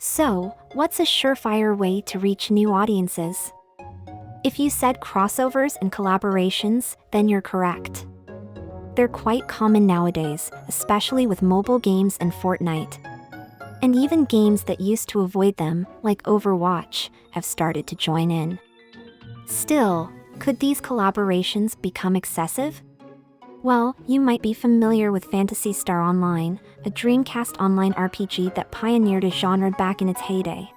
So, what's a surefire way to reach new audiences? If you said crossovers and collaborations, then you're correct. They're quite common nowadays, especially with mobile games and Fortnite. And even games that used to avoid them, like Overwatch, have started to join in. Still, could these collaborations become excessive? Well, you might be familiar with Phantasy Star Online, a Dreamcast online RPG that pioneered a genre back in its heyday.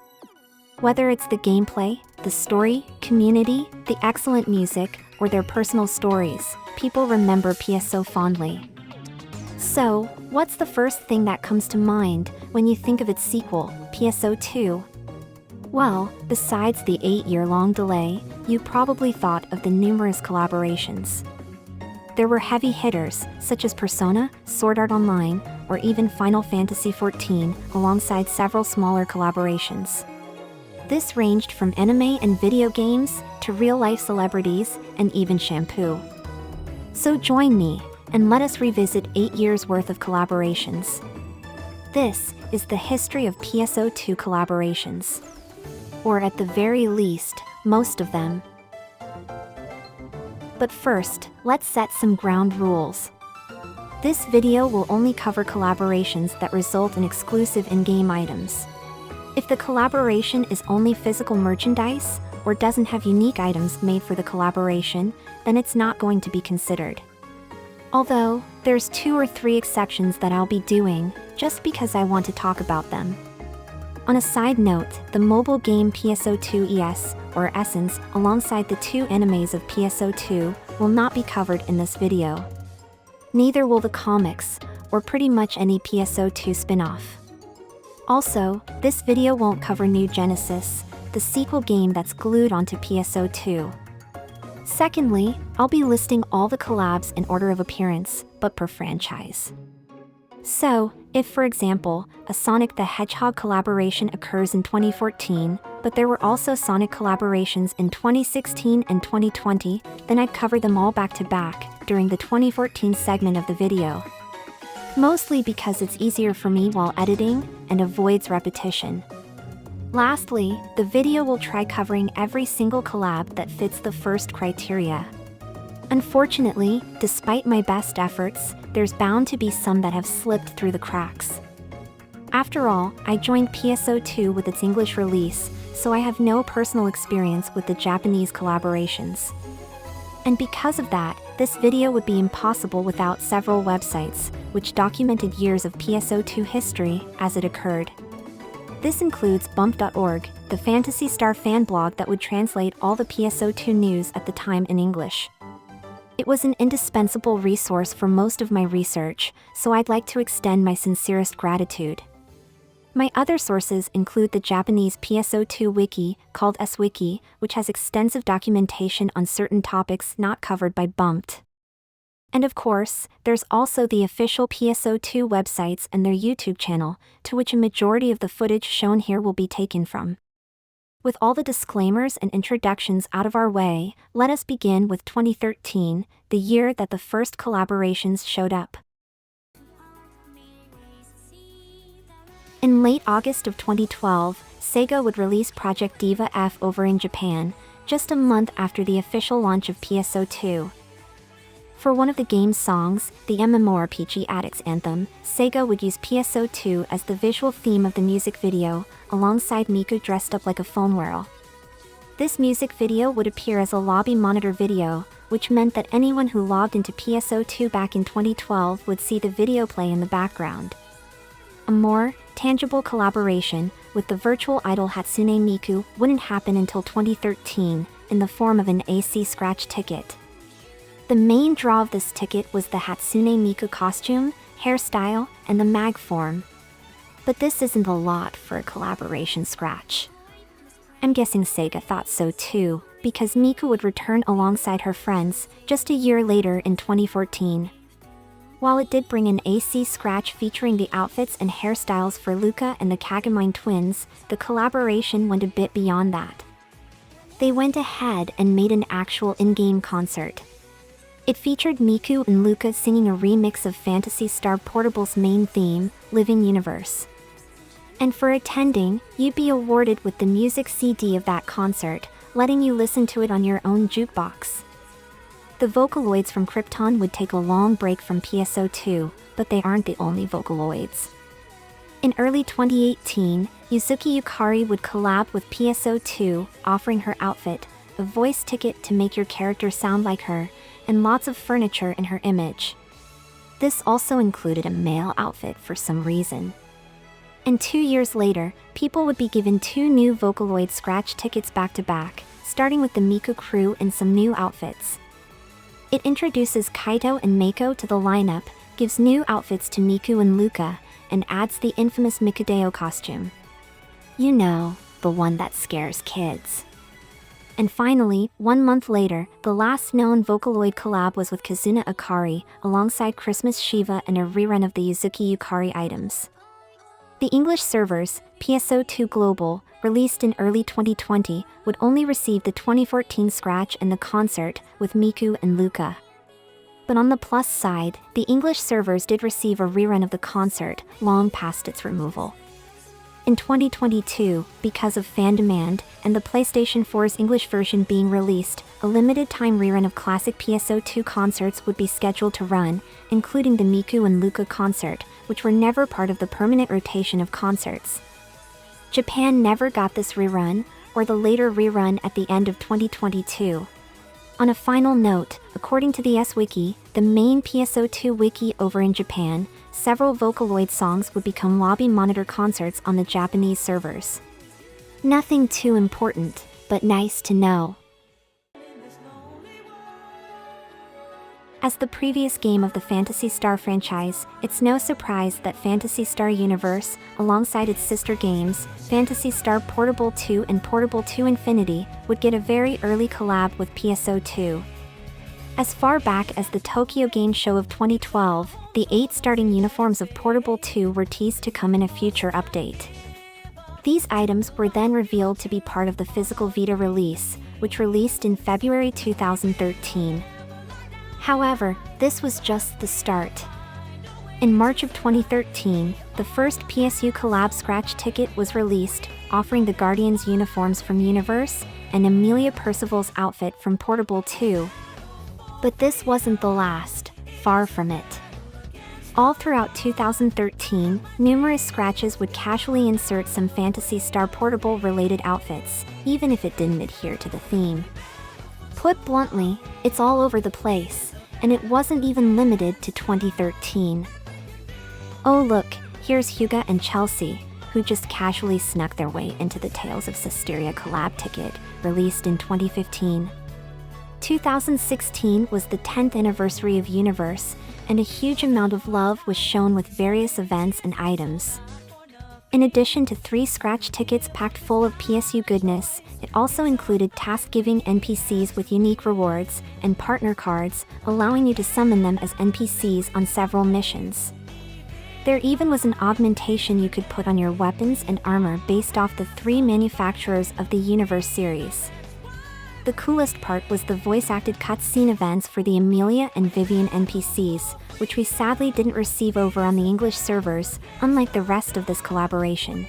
Whether it's the gameplay, the story, community, the excellent music, or their personal stories, people remember PSO fondly. So, what's the first thing that comes to mind when you think of its sequel, PSO2? Well, besides the 8-year-long delay, you probably thought of the numerous collaborations. There were heavy hitters, such as Persona, Sword Art Online, or even Final Fantasy XIV, alongside several smaller collaborations. This ranged from anime and video games, to real-life celebrities, and even shampoo. So join me, and let us revisit 8 years' worth of collaborations. This is the history of PSO2 collaborations. Or at the very least, most of them. But first, let's set some ground rules. This video will only cover collaborations that result in exclusive in-game items. If the collaboration is only physical merchandise, or doesn't have unique items made for the collaboration, then it's not going to be considered. Although, there's 2 or 3 exceptions that I'll be doing, just because I want to talk about them. On a side note, the mobile game PSO2 ES, or Essence, alongside the 2 animes of PSO2, will not be covered in this video. Neither will the comics, or pretty much any PSO2 spin-off. Also, this video won't cover New Genesis, the sequel game that's glued onto PSO2. Secondly, I'll be listing all the collabs in order of appearance, but per franchise. So, if for example, a Sonic the Hedgehog collaboration occurs in 2014, but there were also Sonic collaborations in 2016 and 2020, then I'd cover them all back to back, during the 2014 segment of the video. Mostly because it's easier for me while editing, and avoids repetition. Lastly, the video will try covering every single collab that fits the first criteria. Unfortunately, despite my best efforts, there's bound to be some that have slipped through the cracks. After all, I joined PSO2 with its English release, so I have no personal experience with the Japanese collaborations. And because of that, this video would be impossible without several websites, which documented years of PSO2 history as it occurred. This includes bump.org, the Phantasy Star fan blog that would translate all the PSO2 news at the time in English. It was an indispensable resource for most of my research, so I'd like to extend my sincerest gratitude. My other sources include the Japanese PSO2 wiki, called SWiki, which has extensive documentation on certain topics not covered by Bumped. And of course, there's also the official PSO2 websites and their YouTube channel, to which a majority of the footage shown here will be taken from. With all the disclaimers and introductions out of our way, let us begin with 2013, the year that the first collaborations showed up. In late August of 2012, Sega would release Project Diva F over in Japan, just a month after the official launch of PSO2. For one of the game's songs, the MMORPG Addicts Anthem, Sega would use PSO2 as the visual theme of the music video, alongside Miku dressed up like a phone whirl. This music video would appear as a lobby monitor video, which meant that anyone who logged into PSO2 back in 2012 would see the video play in the background. A more tangible collaboration with the virtual idol Hatsune Miku wouldn't happen until 2013, in the form of an AC scratch ticket. The main draw of this ticket was the Hatsune Miku costume, hairstyle, and the mag form. But this isn't a lot for a collaboration scratch. I'm guessing Sega thought so too, because Miku would return alongside her friends, just a year later in 2014. While it did bring an AC scratch featuring the outfits and hairstyles for Luca and the Kagomine twins, the collaboration went a bit beyond that. They went ahead and made an actual in-game concert. It featured Miku and Luca singing a remix of Phantasy Star Portable's main theme, Living Universe. And for attending, you'd be awarded with the music CD of that concert, letting you listen to it on your own jukebox. The Vocaloids from Krypton would take a long break from PSO2, but they aren't the only Vocaloids. In early 2018, Yuzuki Yukari would collab with PSO2, offering her outfit, a voice ticket to make your character sound like her, and lots of furniture in her image. This also included a male outfit for some reason. And 2 years later, people would be given 2 new Vocaloid scratch tickets back-to-back, starting with the Miku crew in some new outfits. It introduces Kaito and Meiko to the lineup, gives new outfits to Miku and Luka, and adds the infamous Mikadeo costume. You know, the one that scares kids. And finally, 1 month later, the last known Vocaloid collab was with Kazuna Akari, alongside Christmas Shiva and a rerun of the Yuzuki Yukari items. The English servers, PSO2 Global, released in early 2020, would only receive the 2014 scratch and the concert, with Miku and Luka. But on the plus side, the English servers did receive a rerun of the concert, long past its removal. In 2022, because of fan demand, and the PlayStation 4's English version being released, a limited-time rerun of classic PSO2 concerts would be scheduled to run, including the Miku and Luka concert, which were never part of the permanent rotation of concerts. Japan never got this rerun, or the later rerun at the end of 2022. On a final note, according to the S-Wiki, the main PSO2 wiki over in Japan, several Vocaloid songs would become lobby monitor concerts on the Japanese servers. Nothing too important, but nice to know. As the previous game of the Phantasy Star franchise, it's no surprise that Phantasy Star Universe, alongside its sister games, Phantasy Star Portable 2 and Portable 2 Infinity, would get a very early collab with PSO2. As far back as the Tokyo Game Show of 2012, the 8 starting uniforms of Portable 2 were teased to come in a future update. These items were then revealed to be part of the physical Vita release, which released in February 2013. However, this was just the start. In March of 2013, the first PSU collab scratch ticket was released, offering the Guardians uniforms from Universe, and Amelia Percival's outfit from Portable 2. But this wasn't the last, far from it. All throughout 2013, numerous scratches would casually insert some Phantasy Star Portable-related outfits, even if it didn't adhere to the theme. Put bluntly, it's all over the place, and it wasn't even limited to 2013. Oh look, here's Hyuga and Chelsea, who just casually snuck their way into the Tales of Zestiria collab ticket, released in 2015. 2016 was the 10th anniversary of Universe, and a huge amount of love was shown with various events and items. In addition to 3 scratch tickets packed full of PSU goodness, it also included task-giving NPCs with unique rewards, and partner cards, allowing you to summon them as NPCs on several missions. There even was an augmentation you could put on your weapons and armor based off the 3 manufacturers of the Universe series. The coolest part was the voice-acted cutscene events for the Amelia and Vivian NPCs, which we sadly didn't receive over on the English servers, unlike the rest of this collaboration.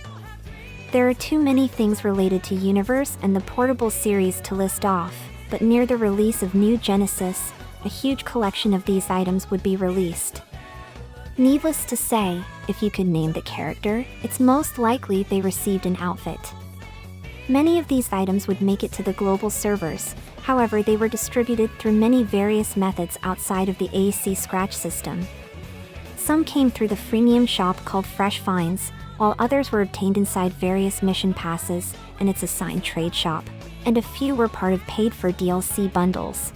There are too many things related to Universe and the Portable series to list off, but near the release of New Genesis, a huge collection of these items would be released. Needless to say, if you could name the character, it's most likely they received an outfit. Many of these items would make it to the global servers, however they were distributed through many various methods outside of the AAC Scratch system. Some came through the freemium shop called Fresh Finds, while others were obtained inside various mission passes and its assigned trade shop, and a few were part of paid-for DLC bundles.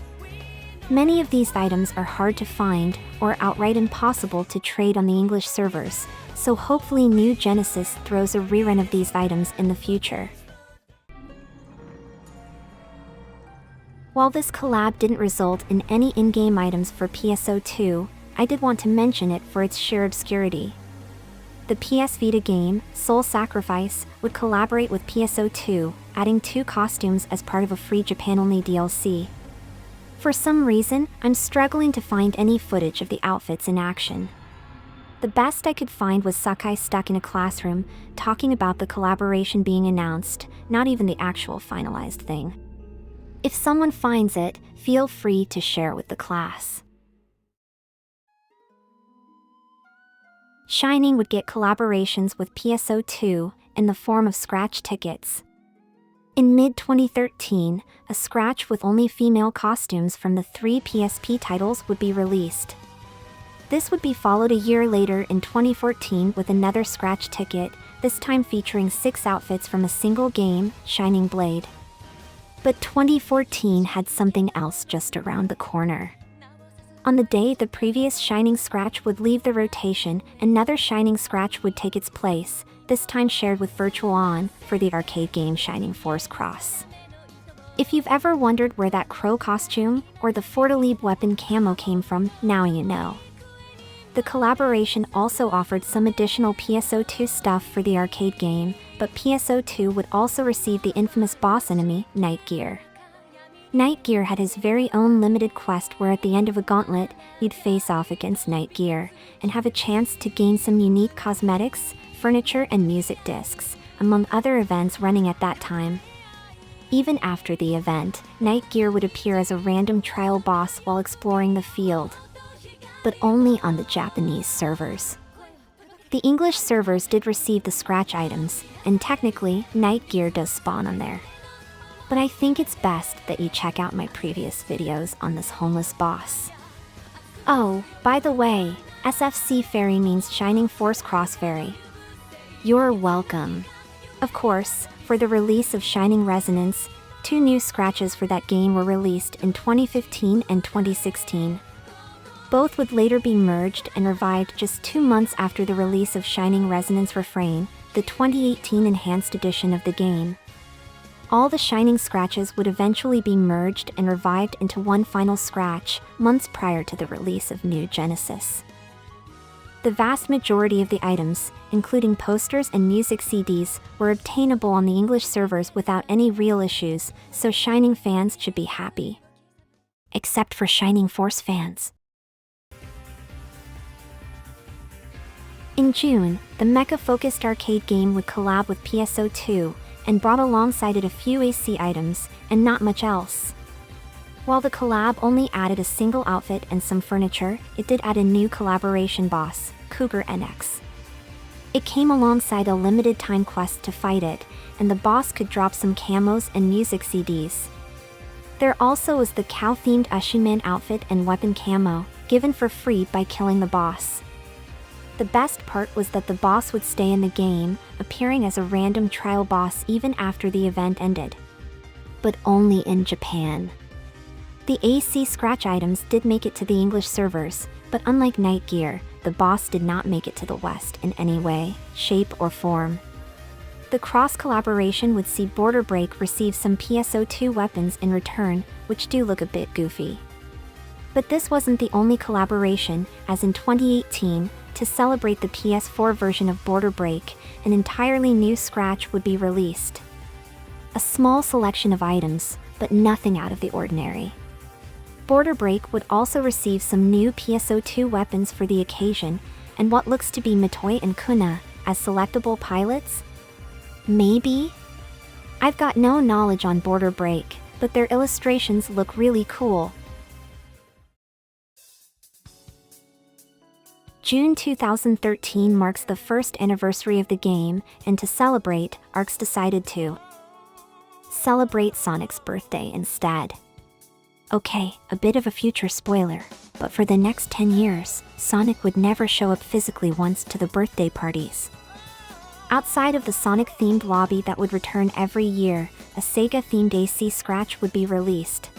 Many of these items are hard to find, or outright impossible to trade on the English servers, so hopefully New Genesis throws a rerun of these items in the future. While this collab didn't result in any in-game items for PSO2, I did want to mention it for its sheer obscurity. The PS Vita game, Soul Sacrifice, would collaborate with PSO2, adding 2 costumes as part of a free Japan-only DLC. For some reason, I'm struggling to find any footage of the outfits in action. The best I could find was Sakai stuck in a classroom, talking about the collaboration being announced, not even the actual finalized thing. If someone finds it, feel free to share with the class. Shining would get collaborations with PSO2 in the form of scratch tickets. In mid-2013, a scratch with only female costumes from the 3 PSP titles would be released. This would be followed a year later in 2014 with another scratch ticket, this time featuring 6 outfits from a single game, Shining Blade. But 2014 had something else just around the corner. On the day the previous Shining scratch would leave the rotation, another Shining scratch would take its place, this time shared with Virtual On for the arcade game Shining Force Cross. If you've ever wondered where that crow costume or the Fortalib weapon camo came from, now you know. The collaboration also offered some additional PSO2 stuff for the arcade game, but PSO2 would also receive the infamous boss enemy, Night Gear. Night Gear had his very own limited quest where at the end of a gauntlet, you'd face off against Night Gear and have a chance to gain some unique cosmetics, furniture and music discs, among other events running at that time. Even after the event, Night Gear would appear as a random trial boss while exploring the field, but only on the Japanese servers. The English servers did receive the scratch items, and technically, Night Gear does spawn on there. But I think it's best that you check out my previous videos on this homeless boss. Oh, by the way, SFC Fairy means Shining Force Cross Fairy. You're welcome. Of course, for the release of Shining Resonance, 2 new scratches for that game were released in 2015 and 2016. Both would later be merged and revived just 2 months after the release of Shining Resonance Refrain, the 2018 enhanced edition of the game. All the Shining scratches would eventually be merged and revived into one final scratch, months prior to the release of New Genesis. The vast majority of the items, including posters and music CDs, were obtainable on the English servers without any real issues, so Shining fans should be happy. Except for Shining Force fans. In June, the mecha-focused arcade game would collab with PSO2, and brought alongside it a few AC items, and not much else. While the collab only added a single outfit and some furniture, it did add a new collaboration boss, Cougar NX. It came alongside a limited time quest to fight it, and the boss could drop some camos and music CDs. There also was the cow-themed Ushiman outfit and weapon camo, given for free by killing the boss. The best part was that the boss would stay in the game, appearing as a random trial boss even after the event ended. But only in Japan. The AC scratch items did make it to the English servers, but unlike Night Gear, the boss did not make it to the West in any way, shape or form. The cross-collaboration would see Border Break receive some PSO2 weapons in return, which do look a bit goofy. But this wasn't the only collaboration, as in 2018, to celebrate the PS4 version of Border Break, an entirely new scratch would be released. A small selection of items, but nothing out of the ordinary. Border Break would also receive some new PSO2 weapons for the occasion, and what looks to be Mitoi and Kuna as selectable pilots? Maybe? I've got no knowledge on Border Break, but their illustrations look really cool. June 2013 marks the first anniversary of the game, and to celebrate, ARCS decided to celebrate Sonic's birthday instead. Okay, a bit of a future spoiler, but for the next 10 years, Sonic would never show up physically once to the birthday parties. Outside of the Sonic-themed lobby that would return every year, a Sega-themed AC scratch would be released.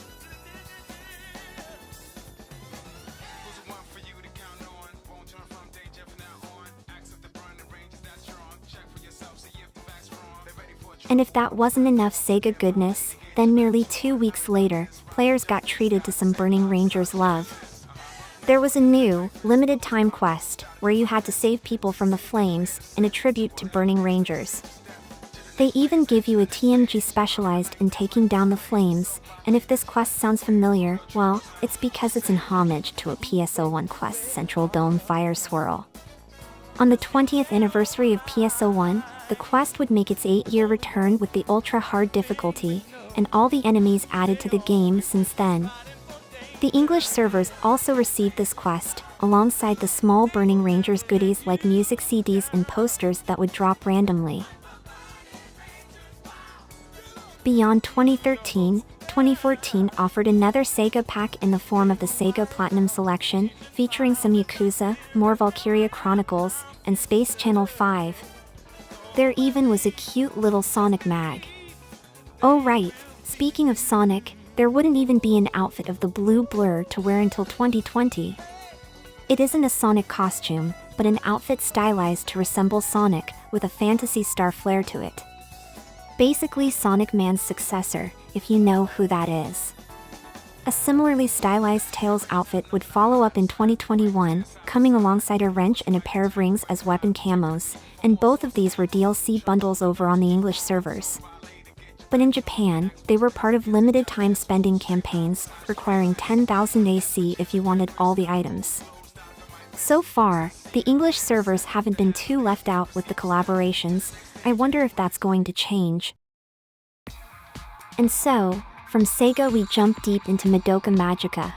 And if that wasn't enough Sega goodness, then merely 2 weeks later, players got treated to some Burning Rangers love. There was a new, limited-time quest, where you had to save people from the flames, in a tribute to Burning Rangers. They even give you a TMG specialized in taking down the flames, and if this quest sounds familiar, well, it's because it's in homage to a PSO1 quest Central Dome Fire Swirl. On the 20th anniversary of PSO1, the quest would make its 8-year return with the ultra-hard difficulty, and all the enemies added to the game since then. The English servers also received this quest, alongside the small Burning Rangers goodies like music CDs and posters that would drop randomly. Beyond 2013, 2014 offered another Sega pack in the form of the Sega Platinum Selection, featuring some Yakuza, more Valkyria Chronicles, and Space Channel 5. There even was a cute little Sonic mag. Oh right, speaking of Sonic, there wouldn't even be an outfit of the blue blur to wear until 2020. It isn't a Sonic costume, but an outfit stylized to resemble Sonic, with a Phantasy Star flair to it. Basically Sonic Man's successor, if you know who that is. A similarly stylized Tails outfit would follow up in 2021, coming alongside a wrench and a pair of rings as weapon camos, and both of these were DLC bundles over on the English servers. But in Japan, they were part of limited time spending campaigns, requiring 10,000 AC if you wanted all the items. So far, the English servers haven't been too left out with the collaborations. I wonder if that's going to change. And so, from Sega we jump deep into Madoka Magica.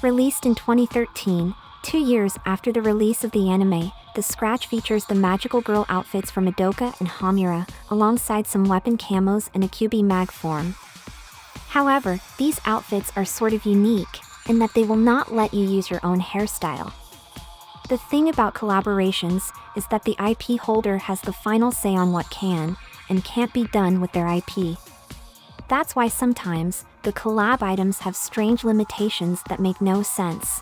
Released in 2013, 2 years after the release of the anime, the scratch features the magical girl outfits for Madoka and Hamura, alongside some weapon camos and a QB mag form. However, these outfits are sort of unique, in that they will not let you use your own hairstyle. The thing about collaborations is that the IP holder has the final say on what can and can't be done with their IP. That's why sometimes, the collab items have strange limitations that make no sense.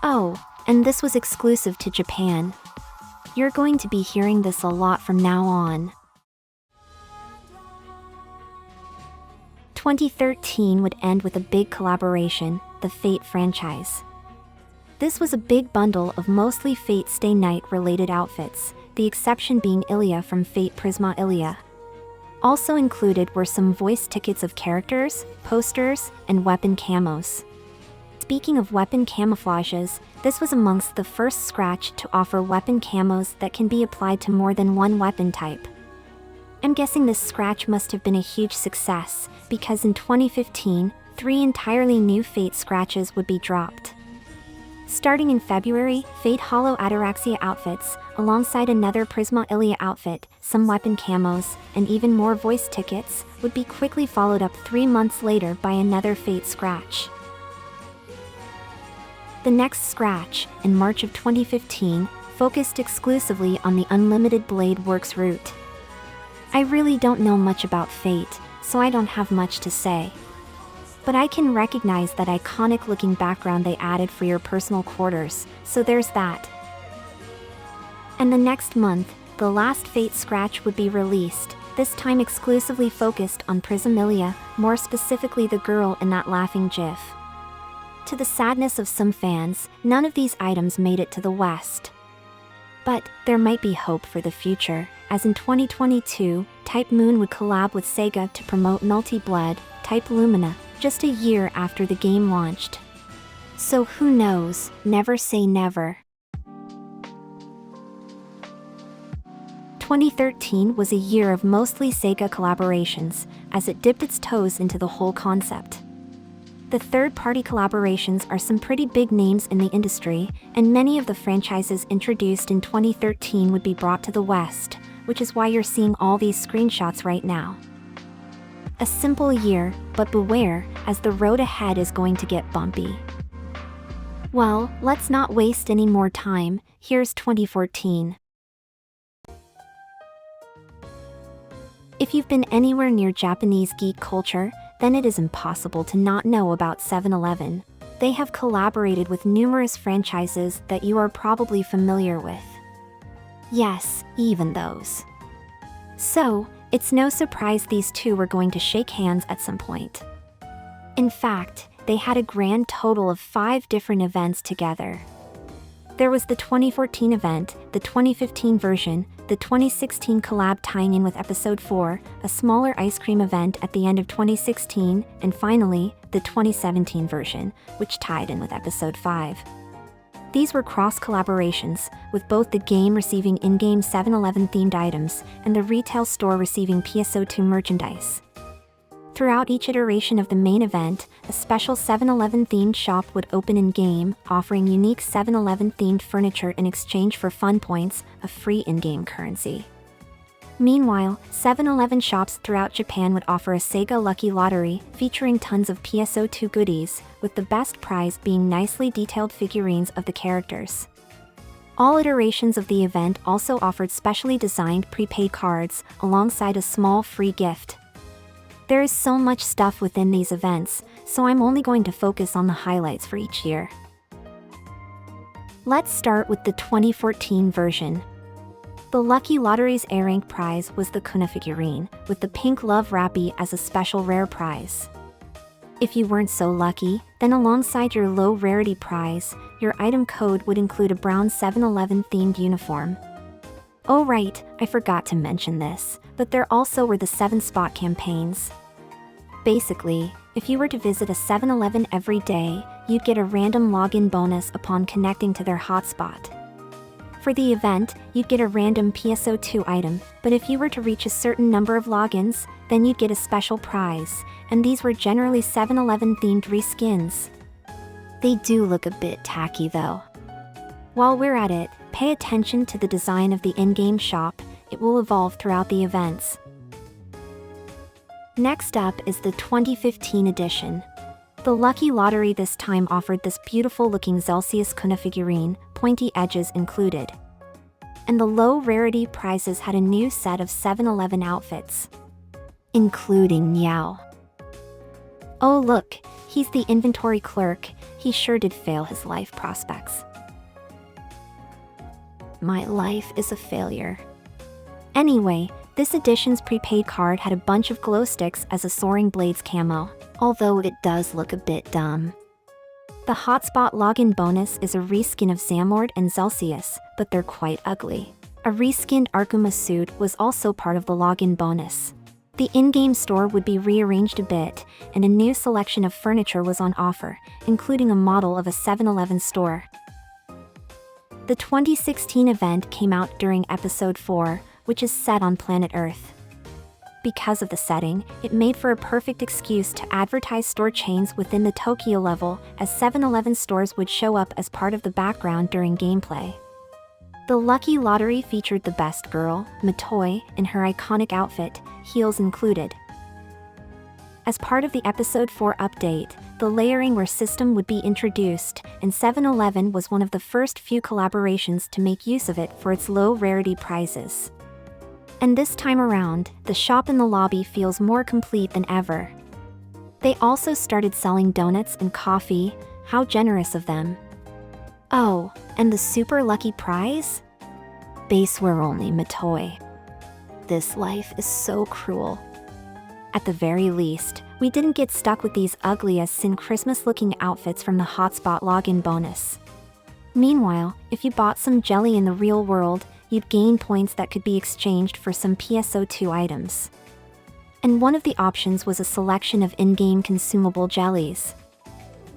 Oh, and this was exclusive to Japan. You're going to be hearing this a lot from now on. 2013 would end with a big collaboration, the Fate franchise. This was a big bundle of mostly Fate Stay Night related outfits, the exception being Ilia from Fate Prisma Ilia. Also included were some voice tickets of characters, posters, and weapon camos. Speaking of weapon camouflages, this was amongst the first scratch to offer weapon camos that can be applied to more than one weapon type. I'm guessing this scratch must have been a huge success, because in 2015, 3 entirely new Fate scratches would be dropped. Starting in February, Fate Hollow Ataraxia outfits, alongside another Prisma Ilia outfit, some weapon camos, and even more voice tickets, would be quickly followed up 3 months later by another Fate scratch. The next scratch, in March of 2015, focused exclusively on the Unlimited Blade Works route. I really don't know much about Fate, so I don't have much to say. But I can recognize that iconic-looking background they added for your personal quarters, so there's that. And the next month, the last Fate scratch would be released, this time exclusively focused on Prismilia, more specifically the girl in that laughing gif. To the sadness of some fans, none of these items made it to the West. But there might be hope for the future, as in 2022, Type Moon would collab with Sega to promote Multi-Blood, Type Lumina, just a year after the game launched. So who knows, never say never. 2013 was a year of mostly Sega collaborations, as it dipped its toes into the whole concept. The third-party collaborations are some pretty big names in the industry, and many of the franchises introduced in 2013 would be brought to the West, which is why you're seeing all these screenshots right now. A simple year, but beware, as the road ahead is going to get bumpy. Well, let's not waste any more time, here's 2014. If you've been anywhere near Japanese geek culture, then it is impossible to not know about 7-Eleven. They have collaborated with numerous franchises that you are probably familiar with. Yes, even those. So, it's no surprise these two were going to shake hands at some point. In fact, they had a grand total of 5 different events together. There was the 2014 event, the 2015 version, the 2016 collab tying in with Episode 4, a smaller ice cream event at the end of 2016, and finally, the 2017 version, which tied in with Episode 5. These were cross-collaborations, with both the game receiving in-game 7-Eleven-themed items and the retail store receiving PSO2 merchandise. Throughout each iteration of the main event, a special 7-Eleven-themed shop would open in-game, offering unique 7-Eleven-themed furniture in exchange for fun points, a free in-game currency. Meanwhile, 7-Eleven shops throughout Japan would offer a Sega Lucky Lottery, featuring tons of PSO2 goodies, with the best prize being nicely detailed figurines of the characters. All iterations of the event also offered specially designed prepaid cards, alongside a small free gift. There is so much stuff within these events, so I'm only going to focus on the highlights for each year. Let's start with the 2014 version. The Lucky Lottery's A-Rank prize was the Kuna figurine, with the pink Love Rappy as a special rare prize. If you weren't so lucky, then alongside your low rarity prize, your item code would include a brown 7-Eleven themed uniform. Oh right, I forgot to mention this, but there also were the 7-spot campaigns. Basically, if you were to visit a 7-Eleven every day, you'd get a random login bonus upon connecting to their hotspot. For the event, you'd get a random PSO2 item, but if you were to reach a certain number of logins, then you'd get a special prize, and these were generally 7-Eleven themed reskins. They do look a bit tacky though. While we're at it, pay attention to the design of the in-game shop, it will evolve throughout the events. Next up is the 2015 edition. The Lucky Lottery this time offered this beautiful looking Zelsius Kuna figurine, pointy edges included. And the low rarity prizes had a new set of 7-Eleven outfits, including Meow. Oh look, he's the inventory clerk, he sure did fail his life prospects. My life is a failure. Anyway, this edition's prepaid card had a bunch of glow sticks as a Soaring Blades camo, although it does look a bit dumb. The hotspot login bonus is a reskin of Zamord and Zelsius, but they're quite ugly. A reskinned Arkuma suit was also part of the login bonus. The in-game store would be rearranged a bit, and a new selection of furniture was on offer, including a model of a 7-Eleven store. The 2016 event came out during Episode 4, which is set on planet Earth. Because of the setting, it made for a perfect excuse to advertise store chains within the Tokyo level, as 7-Eleven stores would show up as part of the background during gameplay. The Lucky Lottery featured the best girl, Matoi, in her iconic outfit, heels included. As part of the Episode 4 update, the layering system would be introduced, and 7-Eleven was one of the first few collaborations to make use of it for its low rarity prizes. And this time around, the shop in the lobby feels more complete than ever. They also started selling donuts and coffee, how generous of them. Oh, and the super lucky prize? Base were only Matoi. This life is so cruel. At the very least, we didn't get stuck with these ugly as sin Christmas-looking outfits from the hotspot login bonus. Meanwhile, if you bought some jelly in the real world, you'd gain points that could be exchanged for some PSO2 items. And one of the options was a selection of in-game consumable jellies.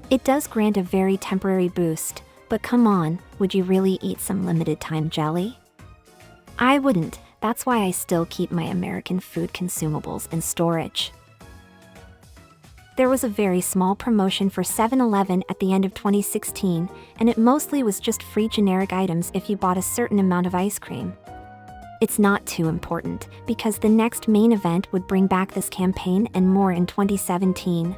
It does grant a very temporary boost, but come on, would you really eat some limited-time jelly? I wouldn't, that's why I still keep my American food consumables in storage. There was a very small promotion for 7-Eleven at the end of 2016, and it mostly was just free generic items if you bought a certain amount of ice cream. It's not too important, because the next main event would bring back this campaign and more in 2017.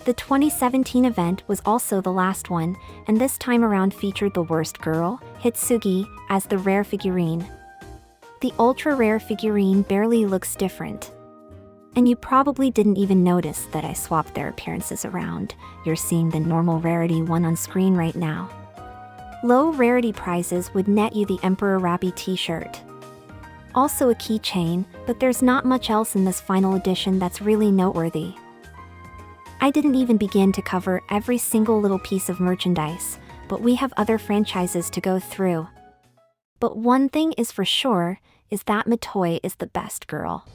The 2017 event was also the last one, and this time around featured the worst girl, Hitsugi, as the rare figurine. The ultra-rare figurine barely looks different. And you probably didn't even notice that I swapped their appearances around. You're seeing the normal rarity one on screen right now. Low rarity prizes would net you the Emperor Rappy t-shirt. Also a keychain, but there's not much else in this final edition that's really noteworthy. I didn't even begin to cover every single little piece of merchandise, but we have other franchises to go through. But one thing is for sure, is that Matoi is the best girl.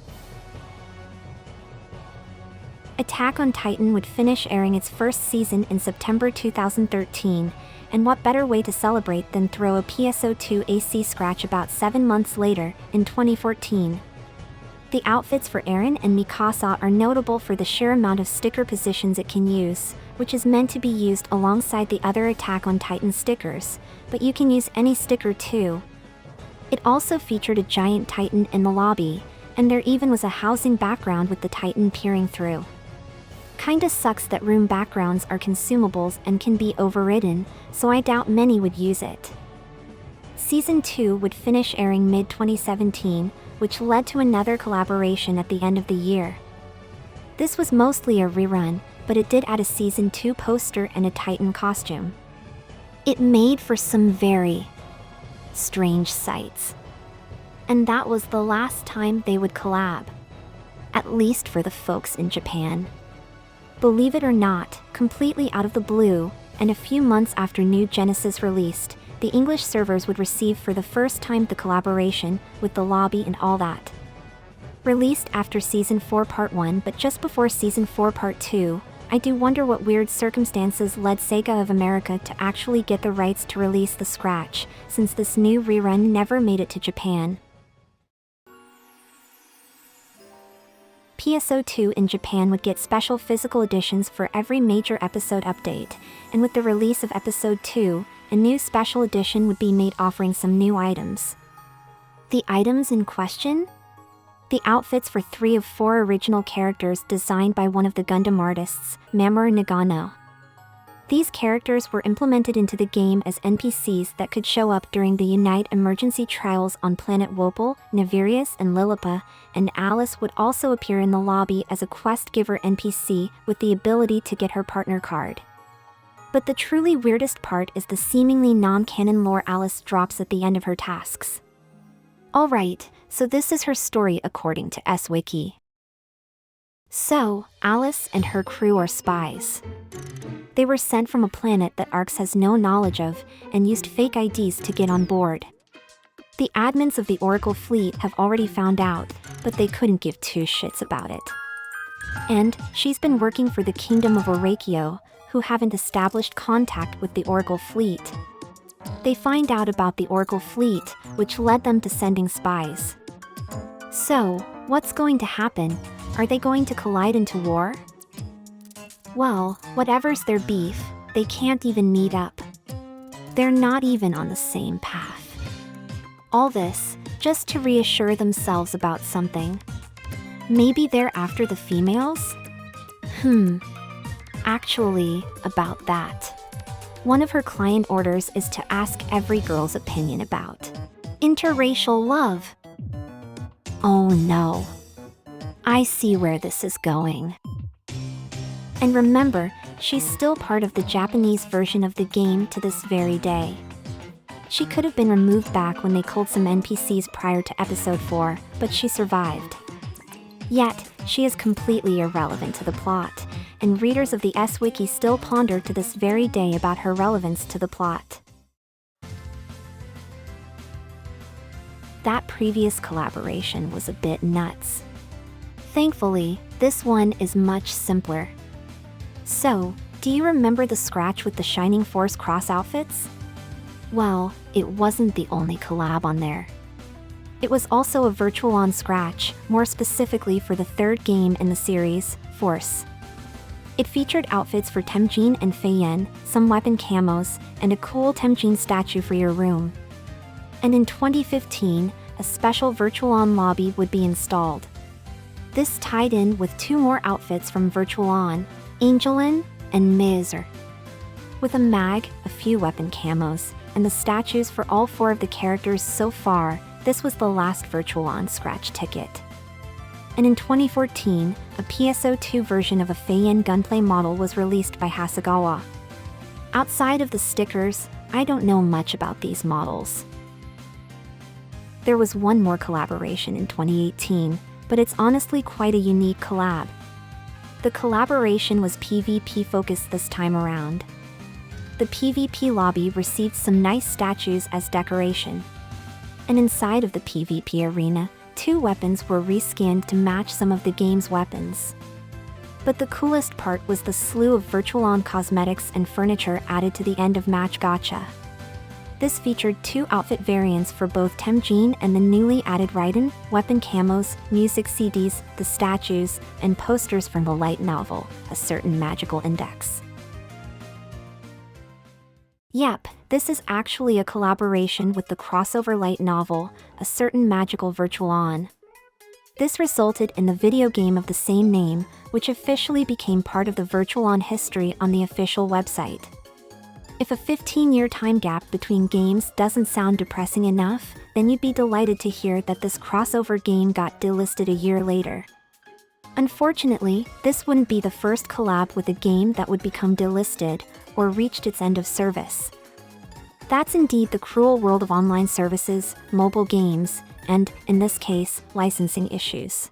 Attack on Titan would finish airing its first season in September 2013, and what better way to celebrate than throw a PSO2 AC scratch about 7 months later, in 2014. The outfits for Eren and Mikasa are notable for the sheer amount of sticker positions it can use, which is meant to be used alongside the other Attack on Titan stickers, but you can use any sticker too. It also featured a giant Titan in the lobby, and there even was a housing background with the Titan peering through. Kinda sucks that room backgrounds are consumables and can be overridden, so I doubt many would use it. Season 2 would finish airing mid-2017, which led to another collaboration at the end of the year. This was mostly a rerun, but it did add a Season 2 poster and a Titan costume. It made for some very strange sights. And that was the last time they would collab. At least for the folks in Japan. Believe it or not, completely out of the blue, and a few months after New Genesis released, the English servers would receive for the first time the collaboration, with the lobby and all that. Released after Season 4 Part 1 but just before Season 4 Part 2, I do wonder what weird circumstances led Sega of America to actually get the rights to release the scratch, since this new rerun never made it to Japan. PSO2 in Japan would get special physical editions for every major episode update, and with the release of Episode 2, a new special edition would be made offering some new items. The items in question? The outfits for 3 of 4 original characters designed by one of the Gundam artists, Mamoru Nagano. These characters were implemented into the game as NPCs that could show up during the Unite emergency trials on Planet Wopal, Navirius, and Lilipa, and Alice would also appear in the lobby as a quest-giver NPC with the ability to get her partner card. But the truly weirdest part is the seemingly non-canon lore Alice drops at the end of her tasks. Alright, so this is her story according to S-Wiki. So, Alice and her crew are spies. They were sent from a planet that Arx has no knowledge of, and used fake IDs to get on board. The admins of the Oracle fleet have already found out, but they couldn't give two shits about it. And she's been working for the Kingdom of Orakio, who haven't established contact with the Oracle fleet. They find out about the Oracle fleet, which led them to sending spies. So, what's going to happen? Are they going to collide into war? Well, whatever's their beef, they can't even meet up. They're not even on the same path. All this, just to reassure themselves about something. Maybe they're after the females? Actually, about that. One of her client orders is to ask every girl's opinion about interracial love. Oh no. I see where this is going. And remember, she's still part of the Japanese version of the game to this very day. She could have been removed back when they killed some NPCs prior to Episode 4, but she survived. Yet, she is completely irrelevant to the plot, and readers of the S-Wiki still ponder to this very day about her relevance to the plot. That previous collaboration was a bit nuts. Thankfully, this one is much simpler. So, do you remember the scratch with the Shining Force cross outfits? Well, it wasn't the only collab on there. It was also a virtual-on scratch, more specifically for the third game in the series, Force. It featured outfits for Temujin and Feiyen, some weapon camos, and a cool Temujin statue for your room. And in 2015, a special virtual-on lobby would be installed. This tied in with 2 more outfits from Virtual-On, Angelin and Mizer. With a mag, a few weapon camos, and the statues for all 4 of the characters so far, this was the last Virtual-On scratch ticket. And in 2014, a PSO2 version of a Feiyen gunplay model was released by Hasegawa. Outside of the stickers, I don't know much about these models. There was one more collaboration in 2018, but it's honestly quite a unique collab. The collaboration was PvP focused this time around. The PvP lobby received some nice statues as decoration. And inside of the PvP arena, 2 weapons were reskinned to match some of the game's weapons. But the coolest part was the slew of virtual-on cosmetics and furniture added to the end of Match Gacha. This featured 2 outfit variants for both Temujin and the newly added Raiden, weapon camos, music CDs, the statues, and posters from the light novel, A Certain Magical Index. Yep, this is actually a collaboration with the crossover light novel, A Certain Magical Virtual-On. This resulted in the video game of the same name, which officially became part of the Virtual-On history on the official website. If a 15-year time gap between games doesn't sound depressing enough, then you'd be delighted to hear that this crossover game got delisted a year later. Unfortunately, this wouldn't be the first collab with a game that would become delisted or reached its end of service. That's indeed the cruel world of online services, mobile games, and, in this case, licensing issues.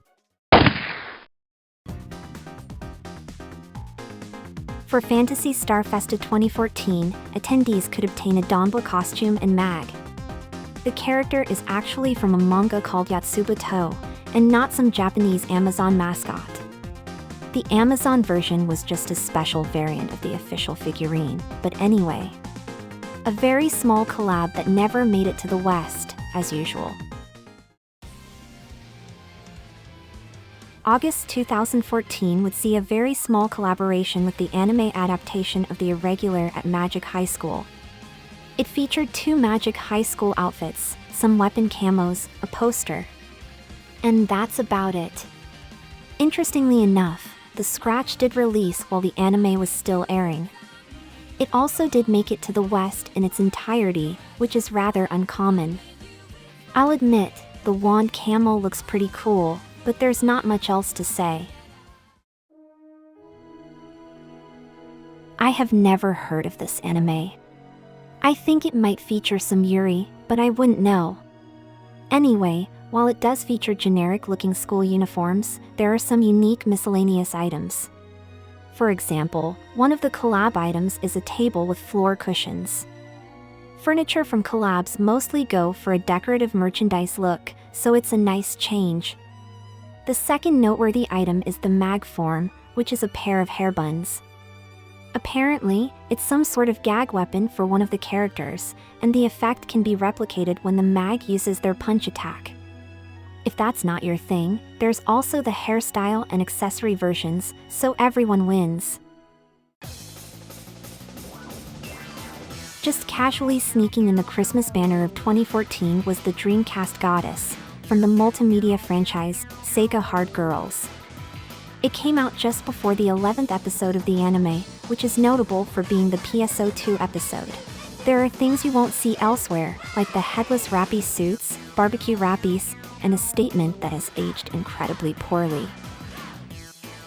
For Phantasy Star Festa 2014, attendees could obtain a Donbla costume and mag. The character is actually from a manga called Yotsuba, and not some Japanese Amazon mascot. The Amazon version was just a special variant of the official figurine, but anyway. A very small collab that never made it to the West, as usual. August 2014 would see a very small collaboration with the anime adaptation of the Irregular at Magic High School. It featured 2 Magic High School outfits, some weapon camos, a poster. And that's about it. Interestingly enough, the scratch did release while the anime was still airing. It also did make it to the West in its entirety, which is rather uncommon. I'll admit, the wand camo looks pretty cool, but there's not much else to say. I have never heard of this anime. I think it might feature some Yuri, but I wouldn't know. Anyway, while it does feature generic-looking school uniforms, there are some unique miscellaneous items. For example, one of the collab items is a table with floor cushions. Furniture from Collabs mostly go for a decorative merchandise look, so it's a nice change. The second noteworthy item is the mag form, which is a pair of hair buns. Apparently, it's some sort of gag weapon for one of the characters, and the effect can be replicated when the mag uses their punch attack. If that's not your thing, there's also the hairstyle and accessory versions, so everyone wins. Just casually sneaking in the Christmas banner of 2014 was the Dreamcast Goddess, from the multimedia franchise, Sega Hard Girls. It came out just before the 11th episode of the anime, which is notable for being the PSO2 episode. There are things you won't see elsewhere, like the headless rappy suits, barbecue rappies, and a statement that has aged incredibly poorly.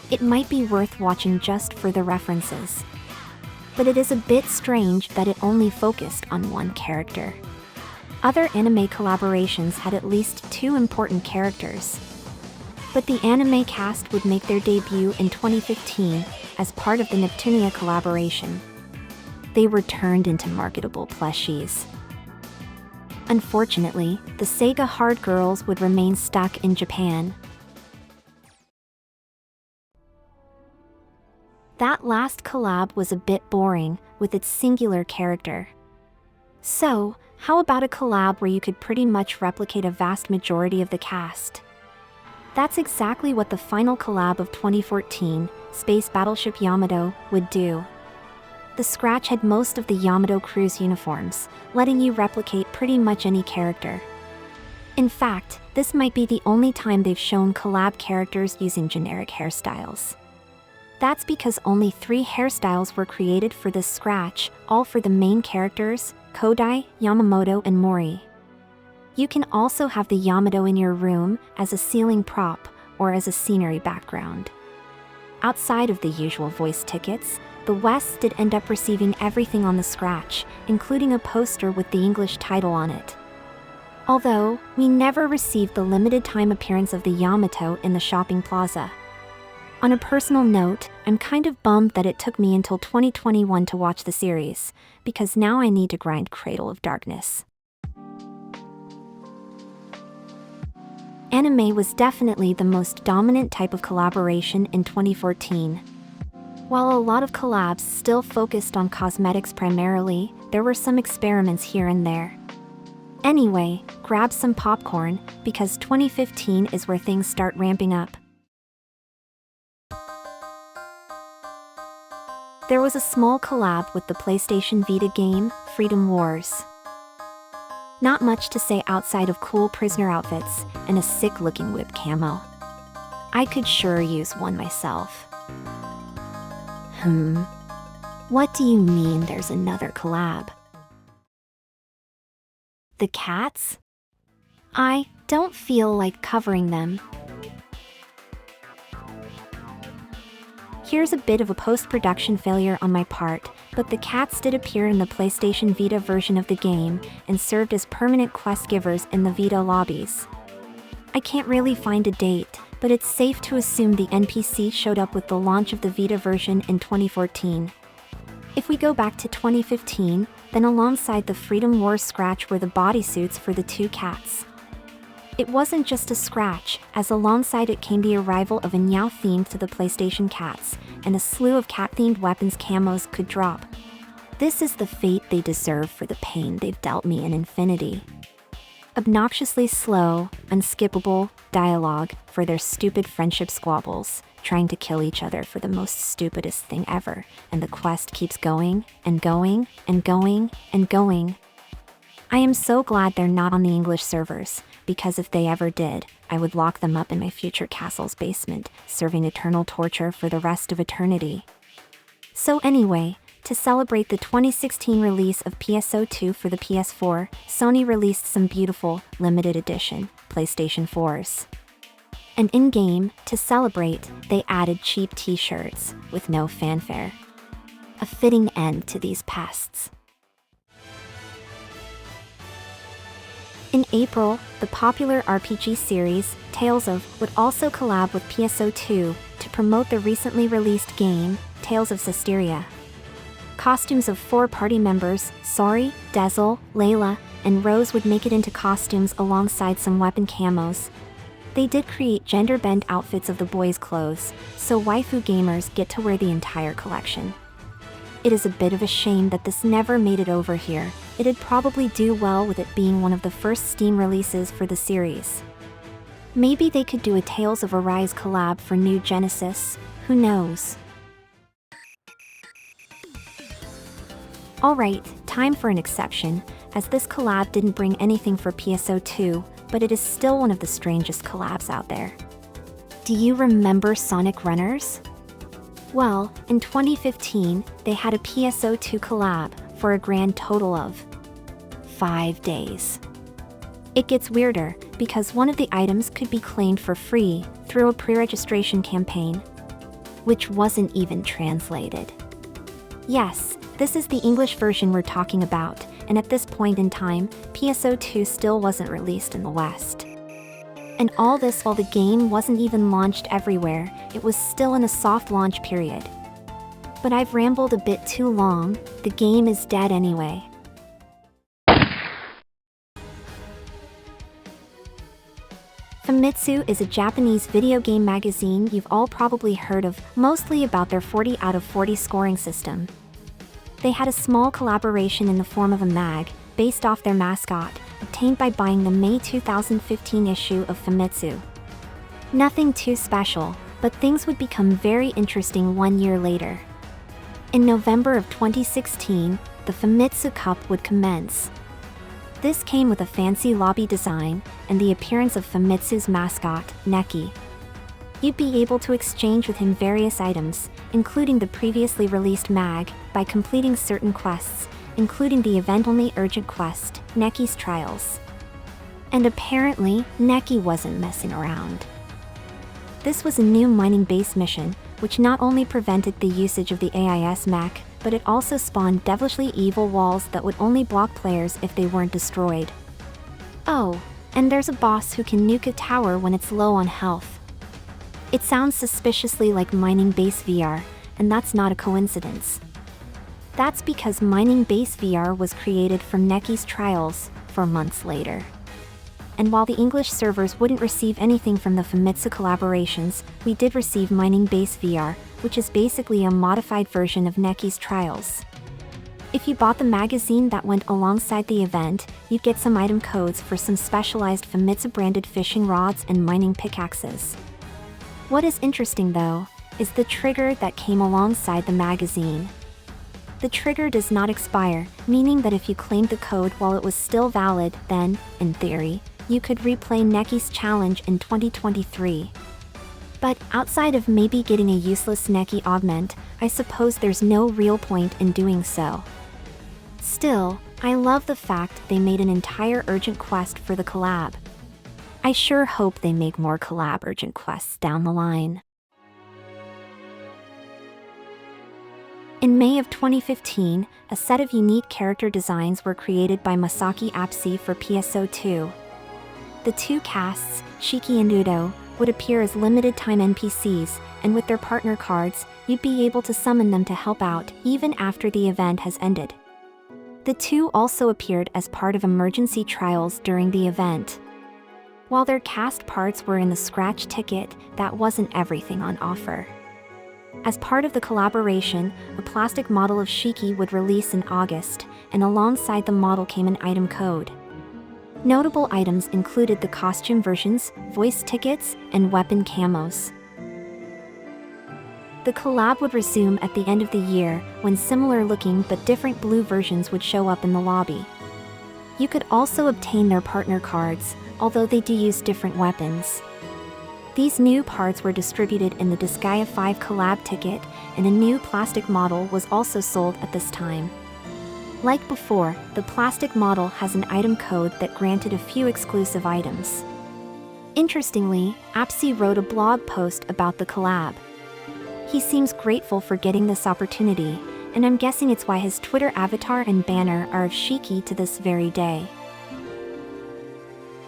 It might be worth watching just for the references. But it is a bit strange that it only focused on one character. Other anime collaborations had at least 2 important characters. But the anime cast would make their debut in 2015 as part of the Neptunia collaboration. They were turned into marketable plushies. Unfortunately, the Sega Hard Girls would remain stuck in Japan. That last collab was a bit boring, with its singular character. So, how about a collab where you could pretty much replicate a vast majority of the cast? That's exactly what the final collab of 2014, Space Battleship Yamato, would do. The scratch had most of the Yamato crew's uniforms, letting you replicate pretty much any character. In fact, this might be the only time they've shown collab characters using generic hairstyles. That's because only 3 hairstyles were created for this scratch, all for the main characters, Kodai, Yamamoto, and Mori. You can also have the Yamato in your room as a ceiling prop or as a scenery background. Outside of the usual voice tickets, the West did end up receiving everything on the scratch, including a poster with the English title on it. Although, we never received the limited time appearance of the Yamato in the shopping plaza. On a personal note, I'm kind of bummed that it took me until 2021 to watch the series, because now I need to grind Cradle of Darkness. Anime was definitely the most dominant type of collaboration in 2014. While a lot of collabs still focused on cosmetics primarily, there were some experiments here and there. Anyway, grab some popcorn, because 2015 is where things start ramping up. There was a small collab with the PlayStation Vita game, Freedom Wars. Not much to say outside of cool prisoner outfits and a sick-looking whip camo. I could sure use one myself. What do you mean there's another collab? The cats? I don't feel like covering them. Here's a bit of a post-production failure on my part, but the cats did appear in the PlayStation Vita version of the game and served as permanent quest givers in the Vita lobbies. I can't really find a date, but it's safe to assume the NPC showed up with the launch of the Vita version in 2014. If we go back to 2015, then alongside the Freedom Wars scratch were the bodysuits for the two cats. It wasn't just a scratch, as alongside it came the arrival of a Nyao theme to the PlayStation cats, and a slew of cat-themed weapons camos could drop. This is the fate they deserve for the pain they've dealt me in Infinity. Obnoxiously slow, unskippable dialogue for their stupid friendship squabbles, trying to kill each other for the most stupidest thing ever, and the quest keeps going, and going, and going, and going. I am so glad they're not on the English servers, because if they ever did, I would lock them up in my future castle's basement, serving eternal torture for the rest of eternity. So anyway, to celebrate the 2016 release of PSO2 for the PS4, Sony released some beautiful, limited edition PlayStation 4s. And in-game, to celebrate, they added cheap t-shirts, with no fanfare. A fitting end to these pests. In April, the popular RPG series, Tales of, would also collab with PSO2 to promote the recently released game, Tales of Zestiria. Costumes of 4 party members, Sori, Dezel, Layla, and Rose would make it into costumes alongside some weapon camos. They did create gender-bend outfits of the boys' clothes, so waifu gamers get to wear the entire collection. It is a bit of a shame that this never made it over here. It'd probably do well with it being one of the first Steam releases for the series. Maybe they could do a Tales of Arise collab for New Genesis, who knows? Alright, time for an exception, as this collab didn't bring anything for PSO2, but it is still one of the strangest collabs out there. Do you remember Sonic Runners? Well, in 2015, they had a PSO2 collab for a grand total of 5 days. It gets weirder, because one of the items could be claimed for free through a pre-registration campaign, which wasn't even translated. Yes, this is the English version we're talking about, and at this point in time, PSO2 still wasn't released in the West. And all this while the game wasn't even launched everywhere, it was still in a soft launch period. But I've rambled a bit too long, the game is dead anyway. Famitsu is a Japanese video game magazine you've all probably heard of, mostly about their 40 out of 40 scoring system. They had a small collaboration in the form of a mag, based off their mascot, obtained by buying the May 2015 issue of Famitsu. Nothing too special, but things would become very interesting 1 year later. In November of 2016, the Famitsu Cup would commence. This came with a fancy lobby design and the appearance of Famitsu's mascot, Neki. You'd be able to exchange with him various items, including the previously released mag, by completing certain quests, including the event-only urgent quest, Neki's Trials. And apparently, Neki wasn't messing around. This was a new mining base mission, which not only prevented the usage of the AIS mech, but it also spawned devilishly evil walls that would only block players if they weren't destroyed. Oh, and there's a boss who can nuke a tower when it's low on health. It sounds suspiciously like Mining Base VR, and that's not a coincidence. That's because Mining Base VR was created from Neki's Trials 4 months later. and while the English servers wouldn't receive anything from the Famitsu collaborations, we did receive Mining Base VR, which is basically a modified version of Neki's Trials. If you bought the magazine that went alongside the event, you'd get some item codes for some specialized Famitsu-branded fishing rods and mining pickaxes. What is interesting though, is the trigger that came alongside the magazine. The trigger does not expire, meaning that if you claimed the code while it was still valid, then, in theory, you could replay Neki's challenge in 2023. But outside of maybe getting a useless Neki augment, I suppose there's no real point in doing so. Still, I love the fact they made an entire urgent quest for the collab. I sure hope they make more collab urgent quests down the line. In May of 2015, a set of unique character designs were created by Masaki Apsy for PSO2. The two casts, Shiki and Udo, would appear as limited-time NPCs, and with their partner cards, you'd be able to summon them to help out even after the event has ended. The two also appeared as part of emergency trials during the event. While their cast parts were in the scratch ticket, that wasn't everything on offer. As part of the collaboration, a plastic model of Shiki would release in August, and alongside the model came an item code. Notable items included the costume versions, voice tickets, and weapon camos. The collab would resume at the end of the year, when similar-looking but different blue versions would show up in the lobby. You could also obtain their partner cards, although they do use different weapons. These new parts were distributed in the Disgaea 5 collab ticket, and a new plastic model was also sold at this time. Like before, the plastic model has an item code that granted a few exclusive items. Interestingly, Apsy wrote a blog post about the collab. He seems grateful for getting this opportunity, and I'm guessing it's why his Twitter avatar and banner are of Shiki to this very day.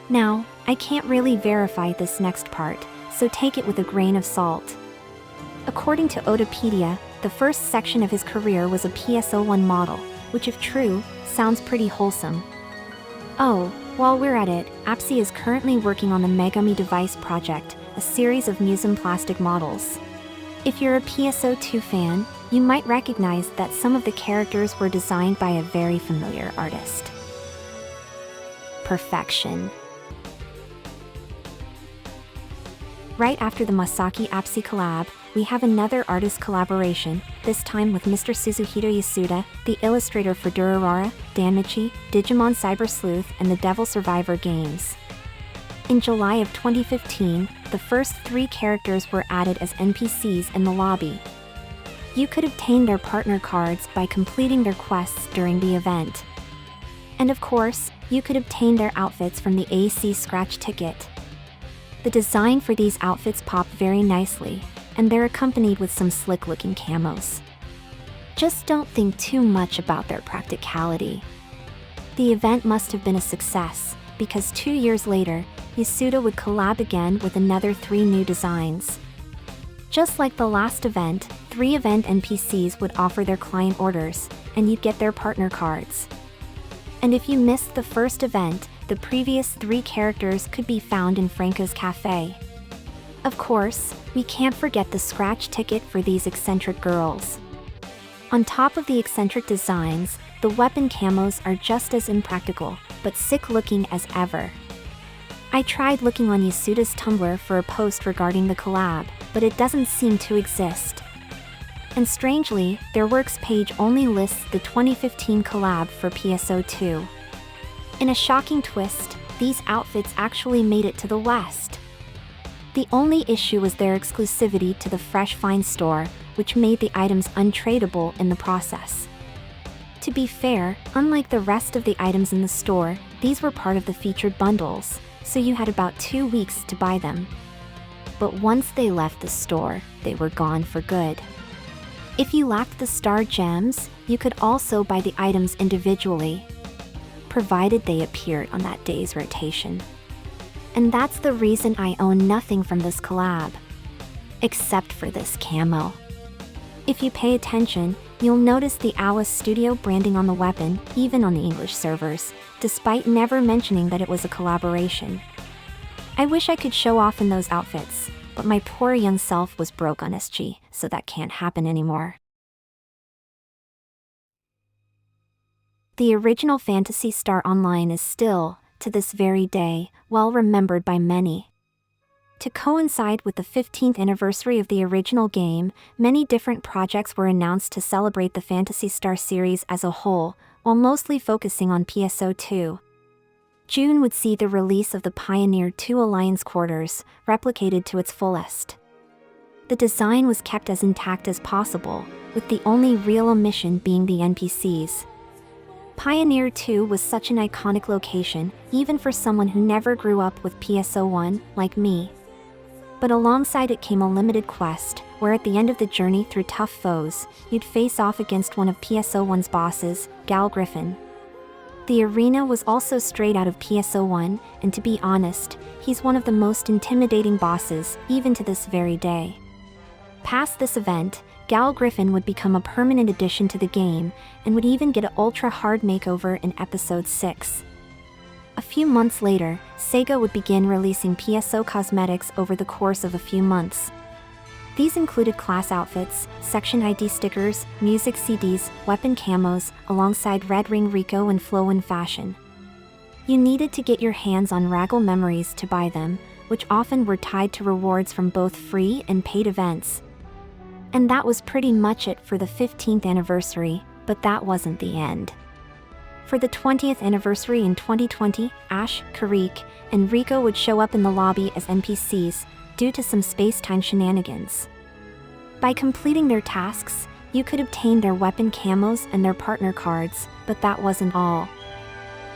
Now, I can't really verify this next part, so take it with a grain of salt. According to Otapedia, the first section of his career was a PSO1 model, which if true, sounds pretty wholesome. Oh, while we're at it, Apsy is currently working on the Megami Device project, a series of Musen plastic models. If you're a PSO2 fan, you might recognize that some of the characters were designed by a very familiar artist. Perfection. Right after the Masaki Apsy collab, we have another artist collaboration, this time with Mr. Suzuhito Yasuda, the illustrator for Durarara, Danmachi, Digimon Cyber Sleuth, and the Devil Survivor games. In July of 2015, the first 3 characters were added as NPCs in the lobby. You could obtain their partner cards by completing their quests during the event. And of course, you could obtain their outfits from the AC scratch ticket. The design for these outfits pop very nicely, and they're accompanied with some slick-looking camos. Just don't think too much about their practicality. The event must have been a success, because 2 years later, Yasuda would collab again with another 3 new designs. Just like the last event, 3 event NPCs would offer their client orders, and you'd get their partner cards. And if you missed the first event, the previous 3 characters could be found in Franco's Cafe. Of course, we can't forget the scratch ticket for these eccentric girls. On top of the eccentric designs, the weapon camos are just as impractical, but sick-looking as ever. I tried looking on Yasuda's Tumblr for a post regarding the collab, but it doesn't seem to exist. And strangely, their works page only lists the 2015 collab for PSO2. In a shocking twist, these outfits actually made it to the West. The only issue was their exclusivity to the Fresh Find store, which made the items untradeable in the process. To be fair, unlike the rest of the items in the store, these were part of the featured bundles, so you had about 2 weeks to buy them. But once they left the store, they were gone for good. If you lacked the star gems, you could also buy the items individually, provided they appeared on that day's rotation. And that's the reason I own nothing from this collab. Except for this camo. If you pay attention, you'll notice the Awa Studio branding on the weapon, even on the English servers, despite never mentioning that it was a collaboration. I wish I could show off in those outfits, but my poor young self was broke on SG, so that can't happen anymore. The original Phantasy Star Online is still, to this very day, well remembered by many. To coincide with the 15th anniversary of the original game, many different projects were announced to celebrate the Phantasy Star series as a whole, while mostly focusing on PSO2. June would see the release of the Pioneer 2 Alliance quarters, replicated to its fullest. The design was kept as intact as possible, with the only real omission being the NPCs. Pioneer 2 was such an iconic location, even for someone who never grew up with PSO1, like me. But alongside it came a limited quest, where at the end of the journey through tough foes, you'd face off against one of PSO1's bosses, Gal Griffin. The arena was also straight out of PSO1, and to be honest, he's one of the most intimidating bosses, even to this very day. Past this event, Gal Griffin would become a permanent addition to the game, and would even get an ultra-hard makeover in Episode 6. A few months later, Sega would begin releasing PSO cosmetics over the course of a few months. These included class outfits, section ID stickers, music CDs, weapon camos, alongside Red Ring Rico and Flow-In fashion. You needed to get your hands on Raggle memories to buy them, which often were tied to rewards from both free and paid events. And that was pretty much it for the 15th anniversary, but that wasn't the end. For the 20th anniversary in 2020, Ash, Karik, and Rico would show up in the lobby as NPCs, due to some space-time shenanigans. By completing their tasks, you could obtain their weapon camos and their partner cards, but that wasn't all.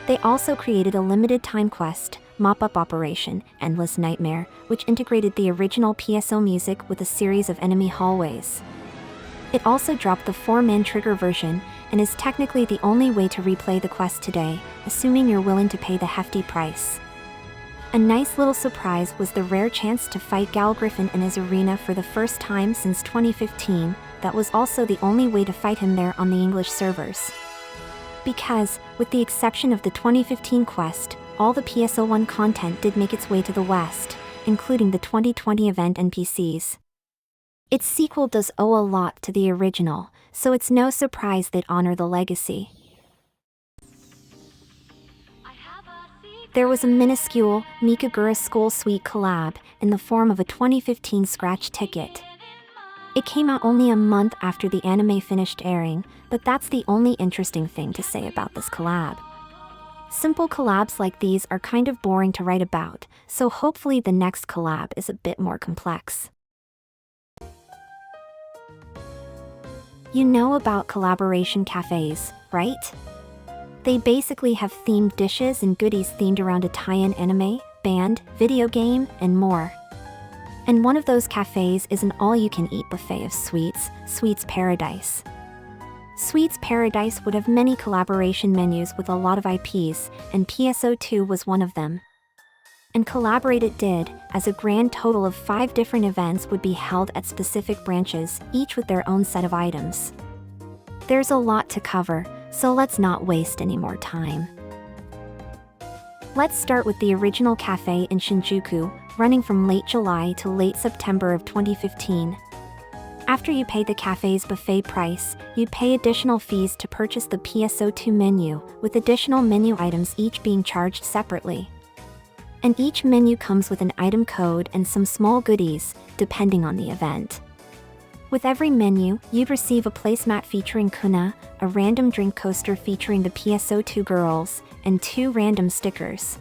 They also created a limited-time quest, Mop-Up Operation, Endless Nightmare, which integrated the original PSO music with a series of enemy hallways. It also dropped the 4-man trigger version, and is technically the only way to replay the quest today, assuming you're willing to pay the hefty price. A nice little surprise was the rare chance to fight Gal Griffin in his arena for the first time since 2015, that was also the only way to fight him there on the English servers. Because, with the exception of the 2015 quest, all the PSO1 content did make its way to the West, including the 2020 event NPCs. Its sequel does owe a lot to the original, so it's no surprise they'd honor the legacy. There was a minuscule Mikagura School Suite collab in the form of a 2015 scratch ticket. It came out only a month after the anime finished airing, but that's the only interesting thing to say about this collab. Simple collabs like these are kind of boring to write about, so hopefully the next collab is a bit more complex. You know about collaboration cafes, right? They basically have themed dishes and goodies themed around a tie-in anime, band, video game, and more. And one of those cafes is an all-you-can-eat buffet of sweets, Sweets Paradise. Sweets Paradise would have many collaboration menus with a lot of IPs, and PSO2 was one of them. And collaborate it did, as a grand total of 5 different events would be held at specific branches, each with their own set of items. There's a lot to cover, so let's not waste any more time. Let's start with the original cafe in Shinjuku, running from late July to late September of 2015. After you pay the cafe's buffet price, you'd pay additional fees to purchase the PSO2 menu, with additional menu items each being charged separately. And each menu comes with an item code and some small goodies, depending on the event. With every menu, you'd receive a placemat featuring Kuna, a random drink coaster featuring the PSO2 girls, and 2 random stickers.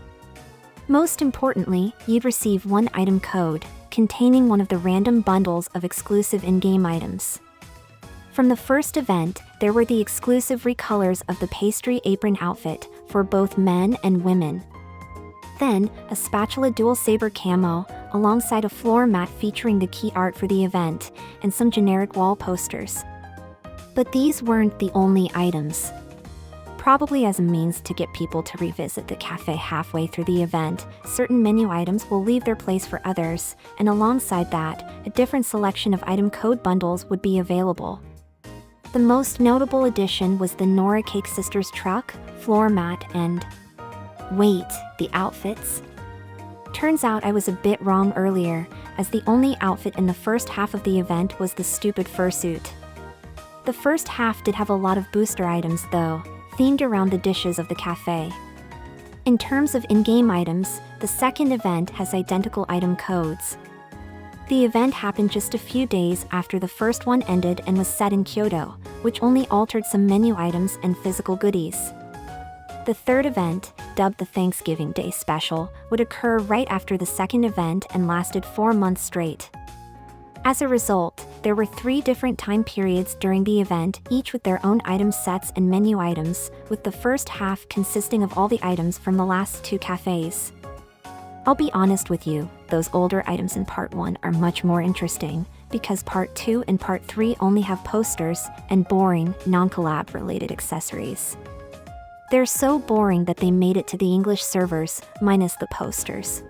Most importantly, you'd receive one item code, containing one of the random bundles of exclusive in-game items. From the first event, there were the exclusive recolors of the pastry apron outfit, for both men and women. Then, a spatula dual saber camo, alongside a floor mat featuring the key art for the event, and some generic wall posters. But these weren't the only items. Probably as a means to get people to revisit the cafe halfway through the event, certain menu items will leave their place for others, and alongside that, a different selection of item code bundles would be available. The most notable addition was the Nora Cake Sisters truck, floor mat, and Wait, the outfits? Turns out I was a bit wrong earlier, as the only outfit in the first half of the event was the stupid fursuit. The first half did have a lot of booster items though, themed around the dishes of the cafe. In terms of in-game items, the second event has identical item codes. The event happened just a few days after the first one ended and was set in Kyoto, which only altered some menu items and physical goodies. The third event, dubbed the Thanksgiving Day Special, would occur right after the second event and lasted 4 months straight. As a result, there were 3 different time periods during the event, each with their own item sets and menu items, with the first half consisting of all the items from the last 2 cafes. I'll be honest with you, those older items in Part 1 are much more interesting, because Part 2 and Part 3 only have posters and boring, non-collab related accessories. They're so boring that they made it to the English servers, minus the posters.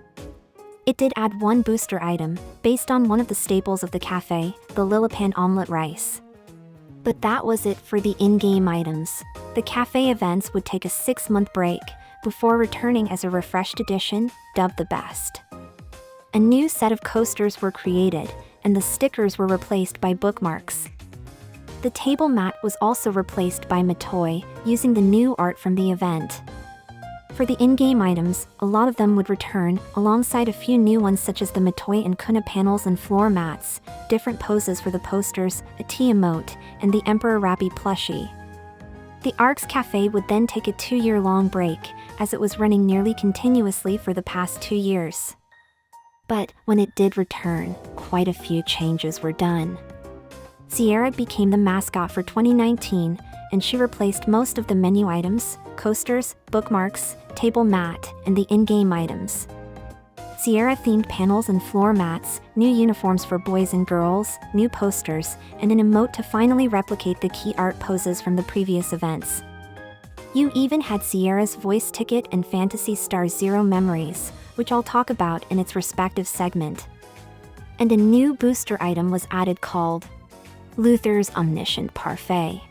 It did add one booster item, based on one of the staples of the cafe, the Lilipan omelette rice. But that was it for the in-game items. The cafe events would take a 6-month break, before returning as a refreshed edition, dubbed the best. A new set of coasters were created, and the stickers were replaced by bookmarks. The table mat was also replaced by Matoi, using the new art from the event. For the in-game items, a lot of them would return, alongside a few new ones such as the Matoi and Kuna panels and floor mats, different poses for the posters, a tea emote, and the Emperor Rappy plushie. The Arcs Cafe would then take a 2-year-long break, as it was running nearly continuously for the past 2 years. But when it did return, quite a few changes were done. Sierra became the mascot for 2019, and she replaced most of the menu items, coasters, bookmarks, table mat, and the in-game items. Sierra-themed panels and floor mats, new uniforms for boys and girls, new posters, and an emote to finally replicate the key art poses from the previous events. You even had Sierra's voice ticket and Phantasy Star Zero memories, which I'll talk about in its respective segment. And a new booster item was added called Luther's Omniscient Parfait.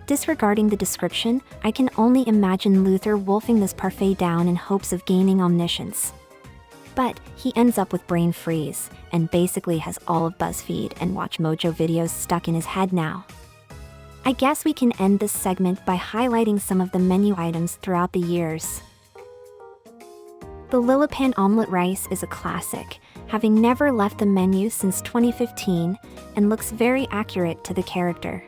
Disregarding the description, I can only imagine Luther wolfing this parfait down in hopes of gaining omniscience. But he ends up with brain freeze, and basically has all of BuzzFeed and WatchMojo videos stuck in his head now. I guess we can end this segment by highlighting some of the menu items throughout the years. The Lilipan omelette rice is a classic, having never left the menu since 2015, and looks very accurate to the character.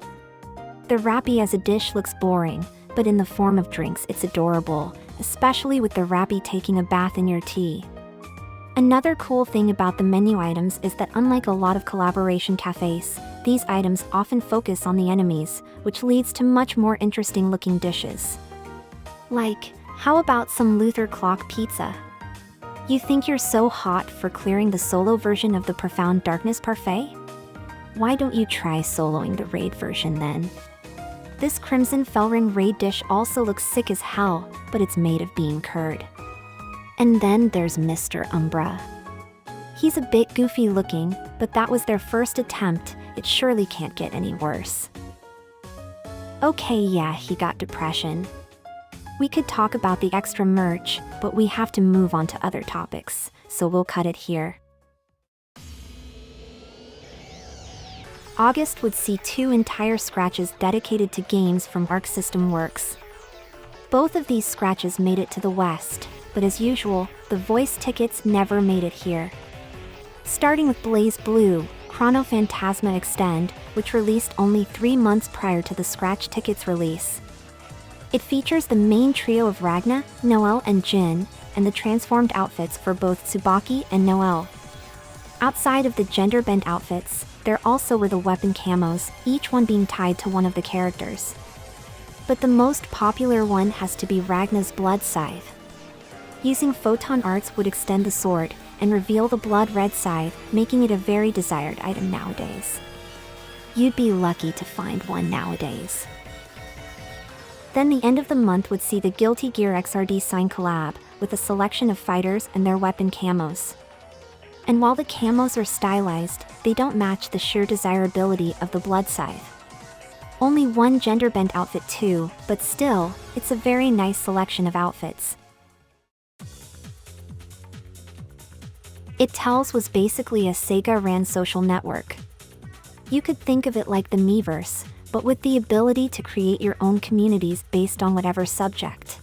The Rappy as a dish looks boring, but in the form of drinks it's adorable, especially with the Rappy taking a bath in your tea. Another cool thing about the menu items is that unlike a lot of collaboration cafes, these items often focus on the enemies, which leads to much more interesting looking dishes. Like, how about some Luther Clock pizza? You think you're so hot for clearing the solo version of the Profound Darkness Parfait? Why don't you try soloing the raid version then? This Crimson Felring raid dish also looks sick as hell, but it's made of bean curd. And then there's Mr. Umbra. He's a bit goofy looking, but that was their first attempt, it surely can't get any worse. Okay, yeah, he got depression. We could talk about the extra merch, but we have to move on to other topics, so we'll cut it here. August would see 2 entire scratches dedicated to games from Arc System Works. Both of these scratches made it to the West, but as usual, the voice tickets never made it here. Starting with BlazBlue, Chrono Phantasma Extend, which released only 3 months prior to the scratch tickets release. It features the main trio of Ragna, Noelle, and Jin, and the transformed outfits for both Tsubaki and Noelle. Outside of the gender-bent outfits, there also were the weapon camos, each one being tied to one of the characters. But the most popular one has to be Ragna's Blood Scythe. Using photon arts would extend the sword, and reveal the blood red scythe, making it a very desired item nowadays. You'd be lucky to find one nowadays. Then the end of the month would see the Guilty Gear XRD sign collab, with a selection of fighters and their weapon camos. And while the camos are stylized, they don't match the sheer desirability of the blood scythe. Only one gender-bent outfit too, but still, it's a very nice selection of outfits. It Tells was basically a Sega-ran social network. You could think of it like the Miiverse, but with the ability to create your own communities based on whatever subject.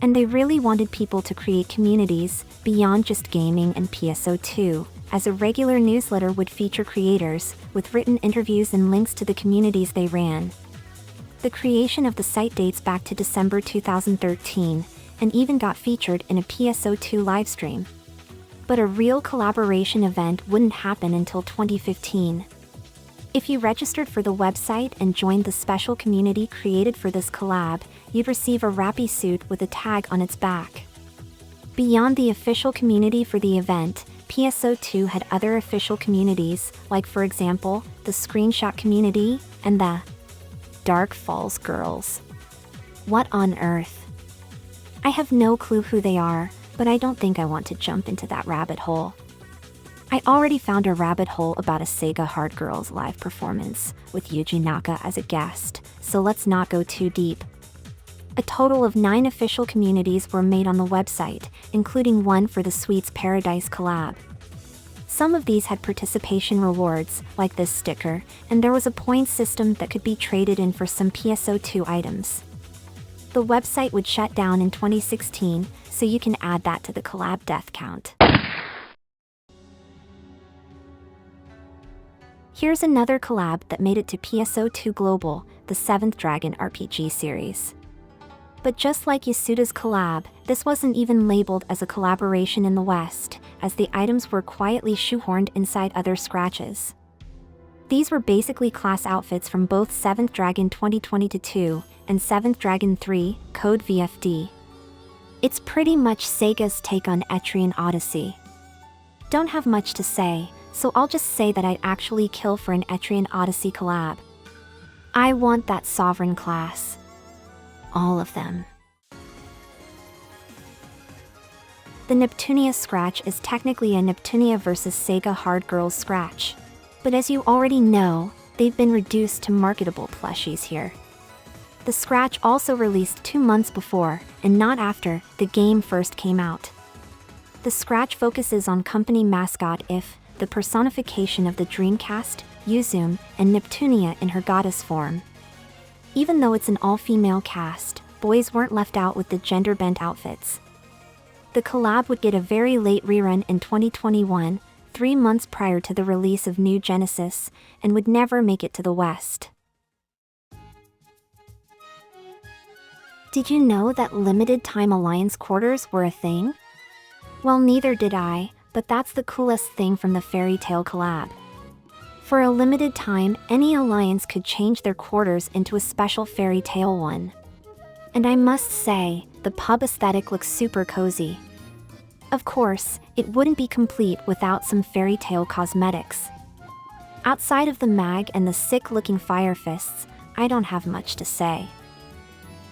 And they really wanted people to create communities beyond just gaming and PSO2, as a regular newsletter would feature creators with written interviews and links to the communities they ran. The creation of the site dates back to December 2013, and even got featured in a PSO2 livestream. But a real collaboration event wouldn't happen until 2015. If you registered for the website and joined the special community created for this collab, you'd receive a wrappy suit with a tag on its back. Beyond the official community for the event, PSO2 had other official communities, like for example, the Screenshot community and the Dark Falls Girls. What on earth? I have no clue who they are, but I don't think I want to jump into that rabbit hole. I already found a rabbit hole about a Sega Hard Girls live performance, with Yuji Naka as a guest, so let's not go too deep. A total of 9 official communities were made on the website, including one for the Sweets Paradise collab. Some of these had participation rewards, like this sticker, and there was a points system that could be traded in for some PSO2 items. The website would shut down in 2016, so you can add that to the collab death count. Here's another collab that made it to PSO2 Global, the 7th Dragon RPG series. But just like Yasuda's collab, this wasn't even labeled as a collaboration in the West, as the items were quietly shoehorned inside other scratches. These were basically class outfits from both 7th Dragon 2022 and 7th Dragon 3, Code VFD. It's pretty much Sega's take on Etrian Odyssey. Don't have much to say, so I'll just say that I'd actually kill for an Etrian Odyssey collab. I want that Sovereign class. All of them. The Neptunia scratch is technically a Neptunia vs Sega Hard Girls scratch. But as you already know, they've been reduced to marketable plushies here. The scratch also released 2 months before, and not after, the game first came out. The scratch focuses on company mascot If, the personification of the Dreamcast, Yuzum, and Neptunia in her goddess form. Even though it's an all-female cast, boys weren't left out with the gender-bent outfits. The collab would get a very late rerun in 2021, 3 months prior to the release of New Genesis, and would never make it to the West. Did you know that limited-time alliance quarters were a thing? Well, neither did I, but that's the coolest thing from the Fairy Tail collab. For a limited time, any alliance could change their quarters into a special Fairy Tail one. And I must say, the pub aesthetic looks super cozy. Of course, it wouldn't be complete without some Fairy Tail cosmetics. Outside of the mag and the sick-looking fire fists, I don't have much to say.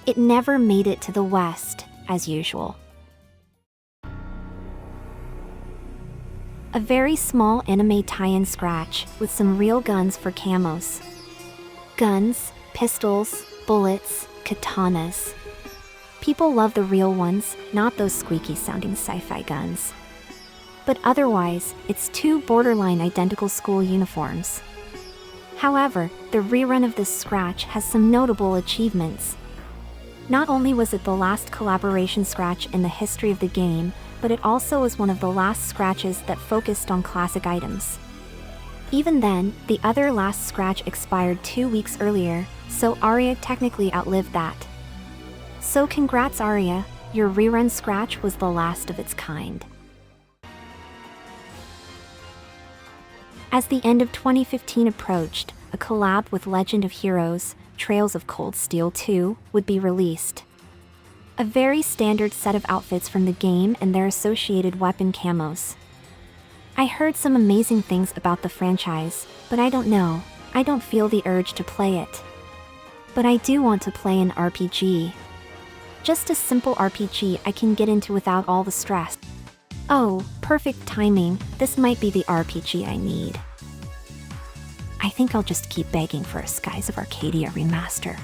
It never made it to the West, as usual. A very small anime tie-in scratch with some real guns for camos. Guns, pistols, bullets, katanas. People love the real ones, not those squeaky-sounding sci-fi guns. But otherwise, it's 2 borderline identical school uniforms. However, the rerun of this scratch has some notable achievements. Not only was it the last collaboration scratch in the history of the game, but it also was one of the last scratches that focused on classic items. Even then, the other last scratch expired 2 weeks earlier, so Aria technically outlived that. So congrats Aria, your rerun scratch was the last of its kind. As the end of 2015 approached, a collab with Legend of Heroes, Trails of Cold Steel 2, would be released. A very standard set of outfits from the game and their associated weapon camos. I heard some amazing things about the franchise, but I don't know, I don't feel the urge to play it. But I do want to play an RPG. Just a simple RPG I can get into without all the stress. Oh, perfect timing, this might be the RPG I need. I think I'll just keep begging for a Skies of Arcadia remaster.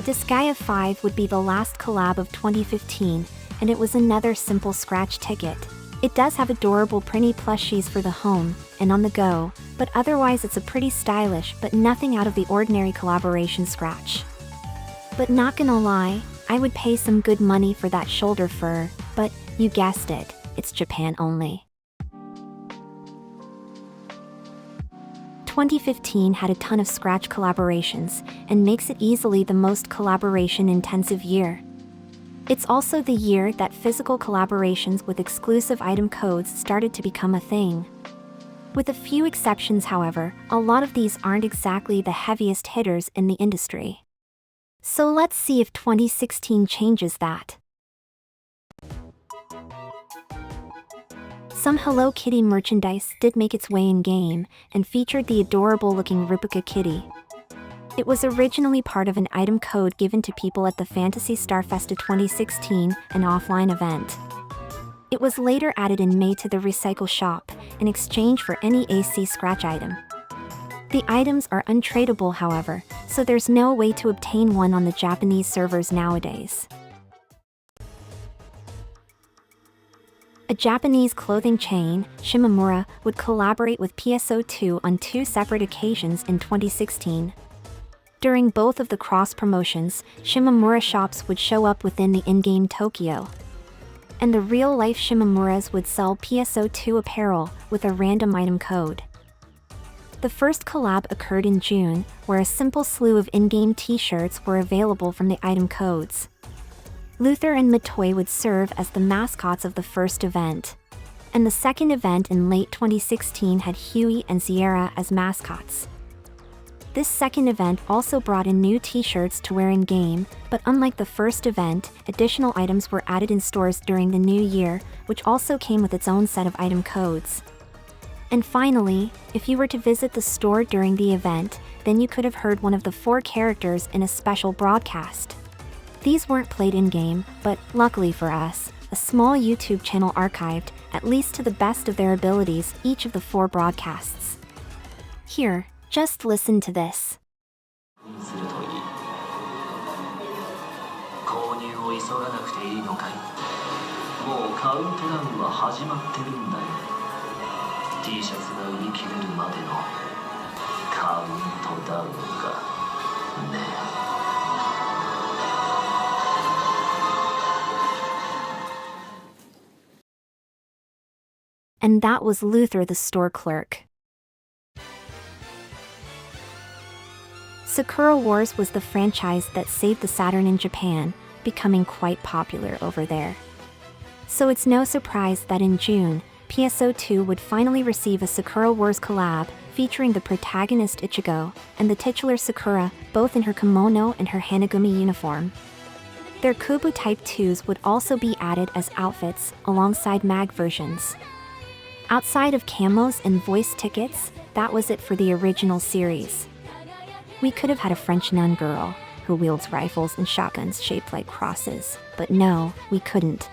Disgaea 5 would be the last collab of 2015, and it was another simple scratch ticket. It does have adorable pretty plushies for the home and on the go, but otherwise it's a pretty stylish but nothing out of the ordinary collaboration scratch. But not gonna lie, I would pay some good money for that shoulder fur, but you guessed it, it's Japan only. 2015 had a ton of scratch collaborations and makes it easily the most collaboration-intensive year. It's also the year that physical collaborations with exclusive item codes started to become a thing. With a few exceptions, however, a lot of these aren't exactly the heaviest hitters in the industry. So let's see if 2016 changes that. Some Hello Kitty merchandise did make its way in-game and featured the adorable-looking Rupica kitty. It was originally part of an item code given to people at the Phantasy Star Festa 2016, an offline event. It was later added in May to the Recycle shop, in exchange for any AC scratch item. The items are untradeable, however, so there's no way to obtain one on the Japanese servers nowadays. A Japanese clothing chain, Shimamura, would collaborate with PSO2 on 2 separate occasions in 2016. During both of the cross-promotions, Shimamura shops would show up within the in-game Tokyo. And the real-life Shimamuras would sell PSO2 apparel with a random item code. The first collab occurred in June, where a simple slew of in-game t-shirts were available from the item codes. Luther and Matoy would serve as the mascots of the first event. And the second event in late 2016 had Huey and Sierra as mascots. This second event also brought in new t-shirts to wear in-game, but unlike the first event, additional items were added in stores during the new year, which also came with its own set of item codes. And finally, if you were to visit the store during the event, then you could have heard one of the 4 characters in a special broadcast. These weren't played in-game, but, luckily for us, a small YouTube channel archived, at least to the best of their abilities, each of the 4 broadcasts. Here, just listen to this. And that was Luther, the store clerk. Sakura Wars was the franchise that saved the Saturn in Japan, becoming quite popular over there. So it's no surprise that in June, PSO2 would finally receive a Sakura Wars collab, featuring the protagonist Ichigo, and the titular Sakura, both in her kimono and her Hanagumi uniform. Their Kubu Type 2s would also be added as outfits, alongside mag versions. Outside of camos and voice tickets, that was it for the original series. We could have had a French nun girl, who wields rifles and shotguns shaped like crosses, but no, we couldn't.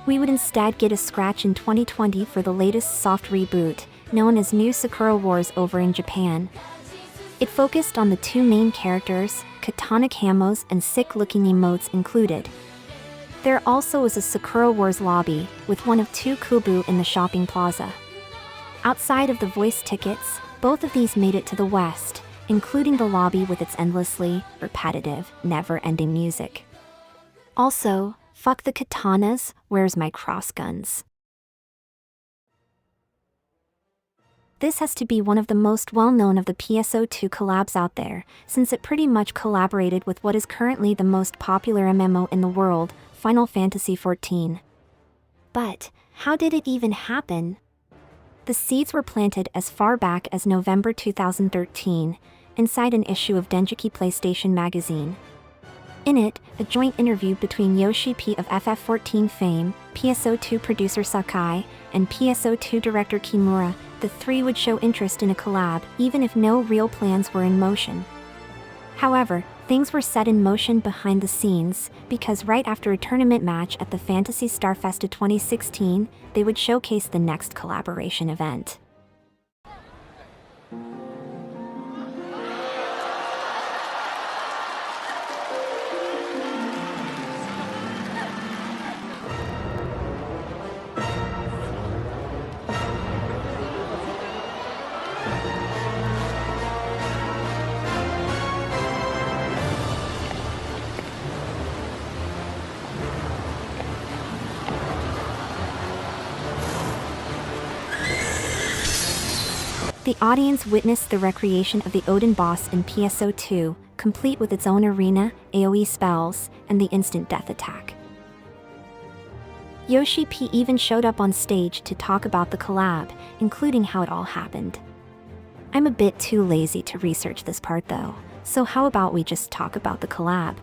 We would instead get a scratch in 2020 for the latest soft reboot, known as New Sakura Wars over in Japan. It focused on the 2 main characters, katana camos and sick-looking emotes included. There also was a Sakura Wars lobby, with one of 2 Kubu in the shopping plaza. Outside of the voice tickets, both of these made it to the West, including the lobby with its endlessly repetitive, never-ending music. Also, fuck the katanas, where's my cross guns? This has to be one of the most well-known of the PSO2 collabs out there, since it pretty much collaborated with what is currently the most popular MMO in the world, Final Fantasy XIV. But, how did it even happen? The seeds were planted as far back as November 2013, inside an issue of Dengeki PlayStation magazine. In it, a joint interview between Yoshi P of FF14 fame, PSO2 producer Sakai, and PSO2 director Kimura, the 3 would show interest in a collab, even if no real plans were in motion. However, things were set in motion behind the scenes, because right after a tournament match at the Phantasy Star Festa 2016, they would showcase the next collaboration event. The audience witnessed the recreation of the Odin boss in PSO2, complete with its own arena, AoE spells, and the instant death attack. Yoshi P even showed up on stage to talk about the collab, including how it all happened. I'm a bit too lazy to research this part though, so how about we just talk about the collab?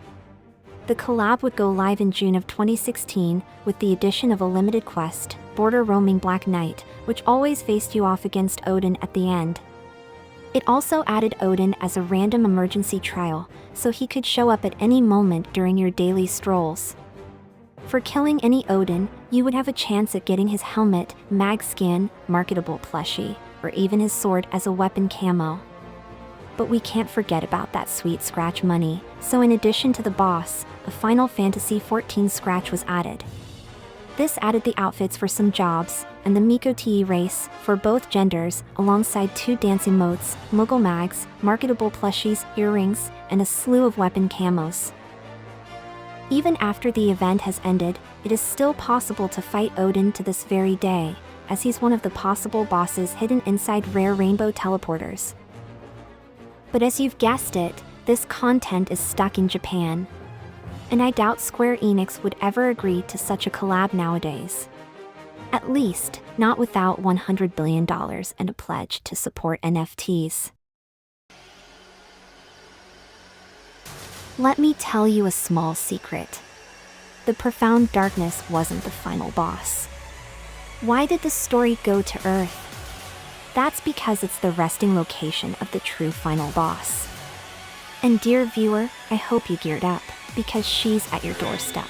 The collab would go live in June of 2016 with the addition of a limited quest, Border Roaming Black Knight, which always faced you off against Odin at the end. It also added Odin as a random emergency trial, so he could show up at any moment during your daily strolls. For killing any Odin, you would have a chance at getting his helmet, mag skin, marketable plushie, or even his sword as a weapon camo. But we can't forget about that sweet scratch money, so in addition to the boss, a Final Fantasy XIV scratch was added. This added the outfits for some jobs, and the Miko TE race, for both genders, alongside 2 dance emotes, Moogle mags, marketable plushies, earrings, and a slew of weapon camos. Even after the event has ended, it is still possible to fight Odin to this very day, as he's one of the possible bosses hidden inside rare rainbow teleporters. But as you've guessed it, this content is stuck in Japan. And I doubt Square Enix would ever agree to such a collab nowadays. At least, not without $100 billion and a pledge to support NFTs. Let me tell you a small secret. The profound darkness wasn't the final boss. Why did the story go to Earth? That's because it's the resting location of the true final boss. And dear viewer, I hope you geared up, because she's at your doorstep.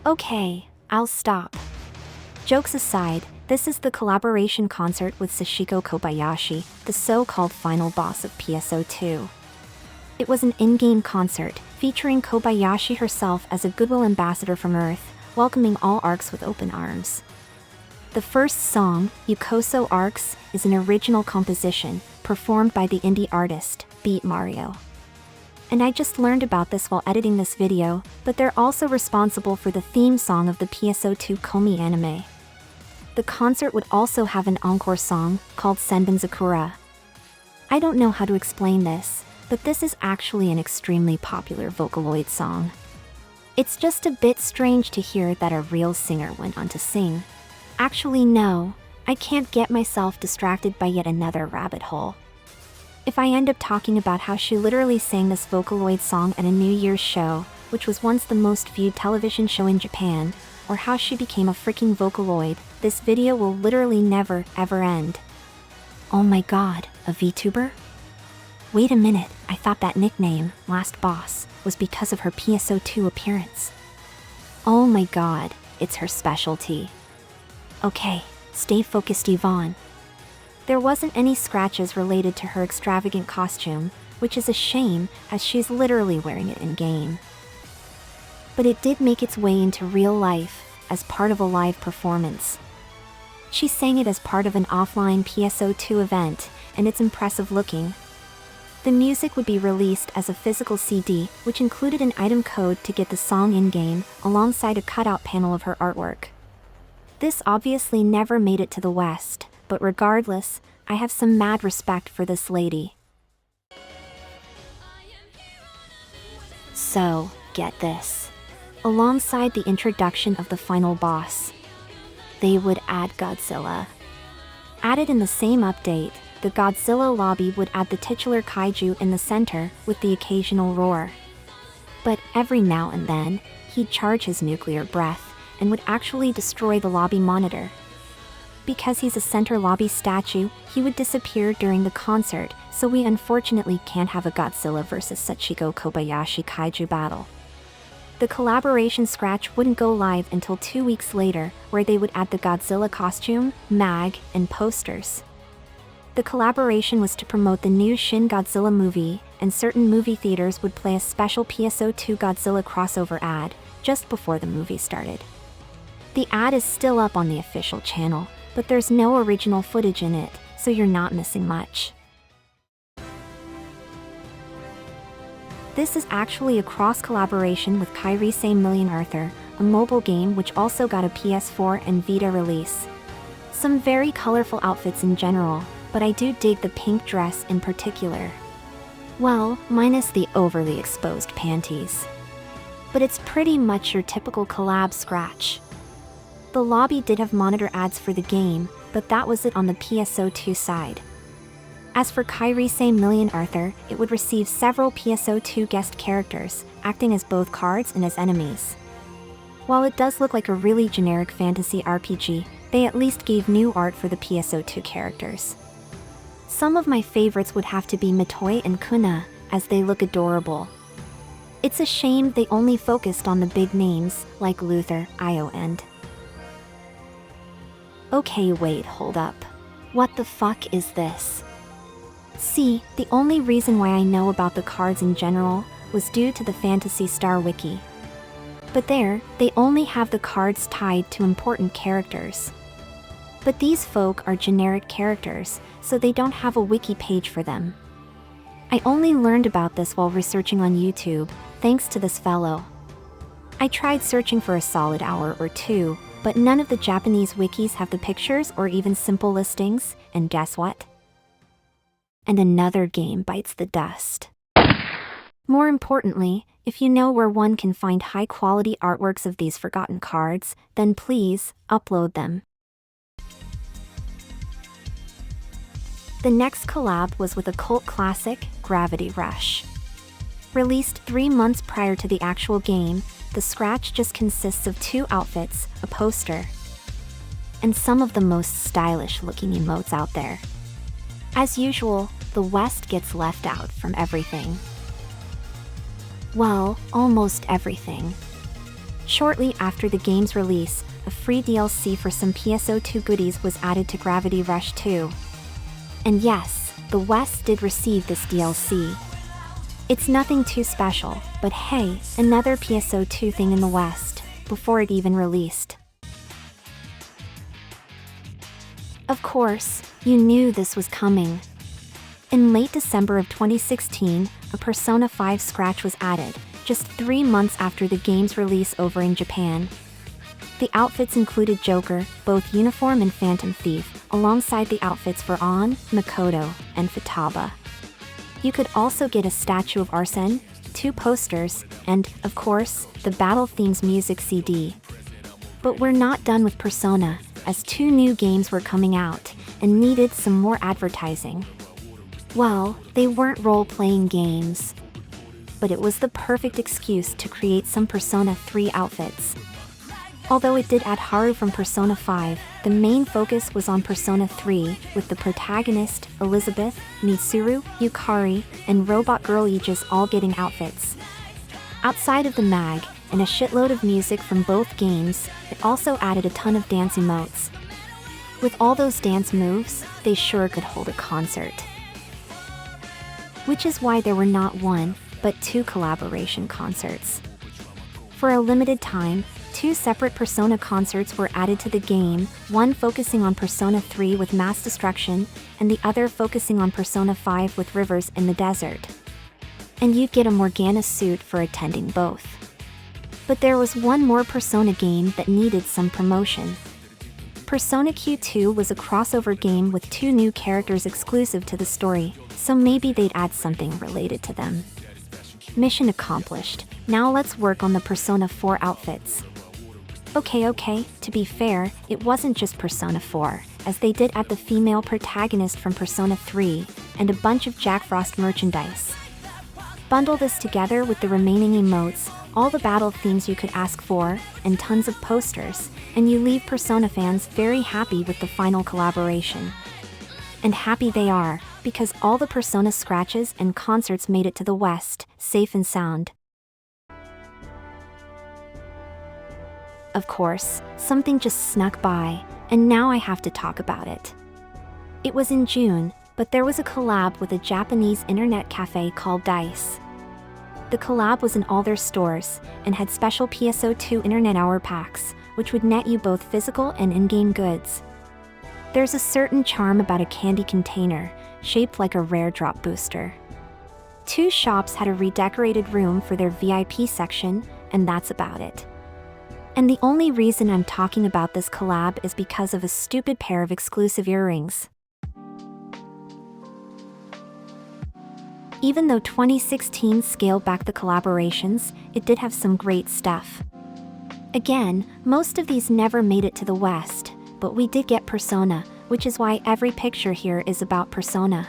Okay, I'll stop. Jokes aside, this is the collaboration concert with Sachiko Kobayashi, the so-called final boss of PSO2. It was an in-game concert, featuring Kobayashi herself as a goodwill ambassador from Earth, welcoming all ARCs with open arms. The first song, Yukoso ARCs, is an original composition, performed by the indie artist, Beat Mario. And I just learned about this while editing this video, but they're also responsible for the theme song of the PSO2 Komi anime. The concert would also have an encore song, called Senbin Sakura. I don't know how to explain this, but this is actually an extremely popular Vocaloid song. It's just a bit strange to hear that a real singer went on to sing. Actually no, I can't get myself distracted by yet another rabbit hole. If I end up talking about how she literally sang this Vocaloid song at a New Year's show, which was once the most viewed television show in Japan, or how she became a freaking Vocaloid, this video will literally never, ever end. Oh my god, a VTuber? Wait a minute, I thought that nickname, Last Boss, was because of her PSO2 appearance. Oh my god, it's her specialty. Okay, stay focused Yvonne. There wasn't any scratches related to her extravagant costume, which is a shame as she's literally wearing it in-game. But it did make its way into real life, as part of a live performance. She sang it as part of an offline PSO2 event, and it's impressive looking. The music would be released as a physical CD, which included an item code to get the song in-game, alongside a cutout panel of her artwork. This obviously never made it to the West, but regardless, I have some mad respect for this lady. So, get this. Alongside the introduction of the final boss, they would add Godzilla. Added in the same update, the Godzilla lobby would add the titular kaiju in the center, with the occasional roar. But every now and then, he'd charge his nuclear breath, and would actually destroy the lobby monitor. Because he's a center lobby statue, he would disappear during the concert, so we unfortunately can't have a Godzilla vs Sachiko Kobayashi kaiju battle. The collaboration scratch wouldn't go live until 2 weeks later, where they would add the Godzilla costume, mag, and posters. The collaboration was to promote the new Shin Godzilla movie, and certain movie theaters would play a special PSO2 Godzilla crossover ad, just before the movie started. The ad is still up on the official channel, but there's no original footage in it, so you're not missing much. This is actually a cross-collaboration with Kairi Million Arthur, a mobile game which also got a PS4 and Vita release. Some very colorful outfits in general, but I do dig the pink dress in particular. Well, minus the overly exposed panties. But it's pretty much your typical collab scratch. The lobby did have monitor ads for the game, but that was it on the PSO2 side. As for Kairi Million Arthur, it would receive several PSO2 guest characters, acting as both cards and as enemies. While it does look like a really generic fantasy RPG, they at least gave new art for the PSO2 characters. Some of my favorites would have to be Mitoi and Kuna, as they look adorable. It's a shame they only focused on the big names, like Luther, Io and... Okay, wait, hold up. What the fuck is this? See, the only reason why I know about the cards in general was due to the Phantasy Star Wiki. But there, they only have the cards tied to important characters. But these folk are generic characters, so they don't have a wiki page for them. I only learned about this while researching on YouTube, thanks to this fellow. I tried searching for a solid hour or two, but none of the Japanese wikis have the pictures or even simple listings, and guess what? And another game bites the dust. More importantly, if you know where one can find high-quality artworks of these forgotten cards, then please, upload them. The next collab was with a cult classic, Gravity Rush. Released 3 months prior to the actual game, the scratch just consists of 2 outfits, a poster, and some of the most stylish-looking emotes out there. As usual, the West gets left out from everything. Well, almost everything. Shortly after the game's release, a free DLC for some PSO2 goodies was added to Gravity Rush 2. And yes, the West did receive this DLC. It's nothing too special, but hey, another PSO2 thing in the West, before it even released. Of course, you knew this was coming. In late December of 2016, a Persona 5 scratch was added, just 3 months after the game's release over in Japan. The outfits included Joker, both uniform and Phantom Thief, alongside the outfits for Ann, Makoto, and Futaba. You could also get a statue of Arsene, 2 posters, and, of course, the Battle Themes music CD. But we're not done with Persona, as 2 new games were coming out, and needed some more advertising. Well, they weren't role-playing games. But it was the perfect excuse to create some Persona 3 outfits. Although it did add Haru from Persona 5, the main focus was on Persona 3, with the protagonist, Elizabeth, Mitsuru, Yukari, and Robot Girl Aegis all getting outfits. Outside of the mag, and a shitload of music from both games, it also added a ton of dance emotes. With all those dance moves, they sure could hold a concert. Which is why there were not 1, but 2 collaboration concerts. For a limited time, 2 separate Persona concerts were added to the game, one focusing on Persona 3 with Mass Destruction, and the other focusing on Persona 5 with Rivers in the Desert. And you'd get a Morgana suit for attending both. But there was one more Persona game that needed some promotion. Persona Q2 was a crossover game with 2 new characters exclusive to the story, so maybe they'd add something related to them. Mission accomplished. Now let's work on the Persona 4 outfits. Okay, to be fair, it wasn't just Persona 4, as they did add the female protagonist from Persona 3, and a bunch of Jack Frost merchandise. Bundle this together with the remaining emotes, all the battle themes you could ask for, and tons of posters, and you leave Persona fans very happy with the final collaboration. And happy they are, because all the Persona scratches and concerts made it to the West, safe and sound. Of course, something just snuck by, and now I have to talk about it. It was in June, but there was a collab with a Japanese internet cafe called Dice. The collab was in all their stores, and had special PSO2 Internet Hour packs, which would net you both physical and in-game goods. There's a certain charm about a candy container, shaped like a rare drop booster. 2 shops had a redecorated room for their VIP section, and that's about it. And the only reason I'm talking about this collab is because of a stupid pair of exclusive earrings. Even though 2016 scaled back the collaborations, it did have some great stuff. Again, most of these never made it to the West, but we did get Persona, which is why every picture here is about Persona.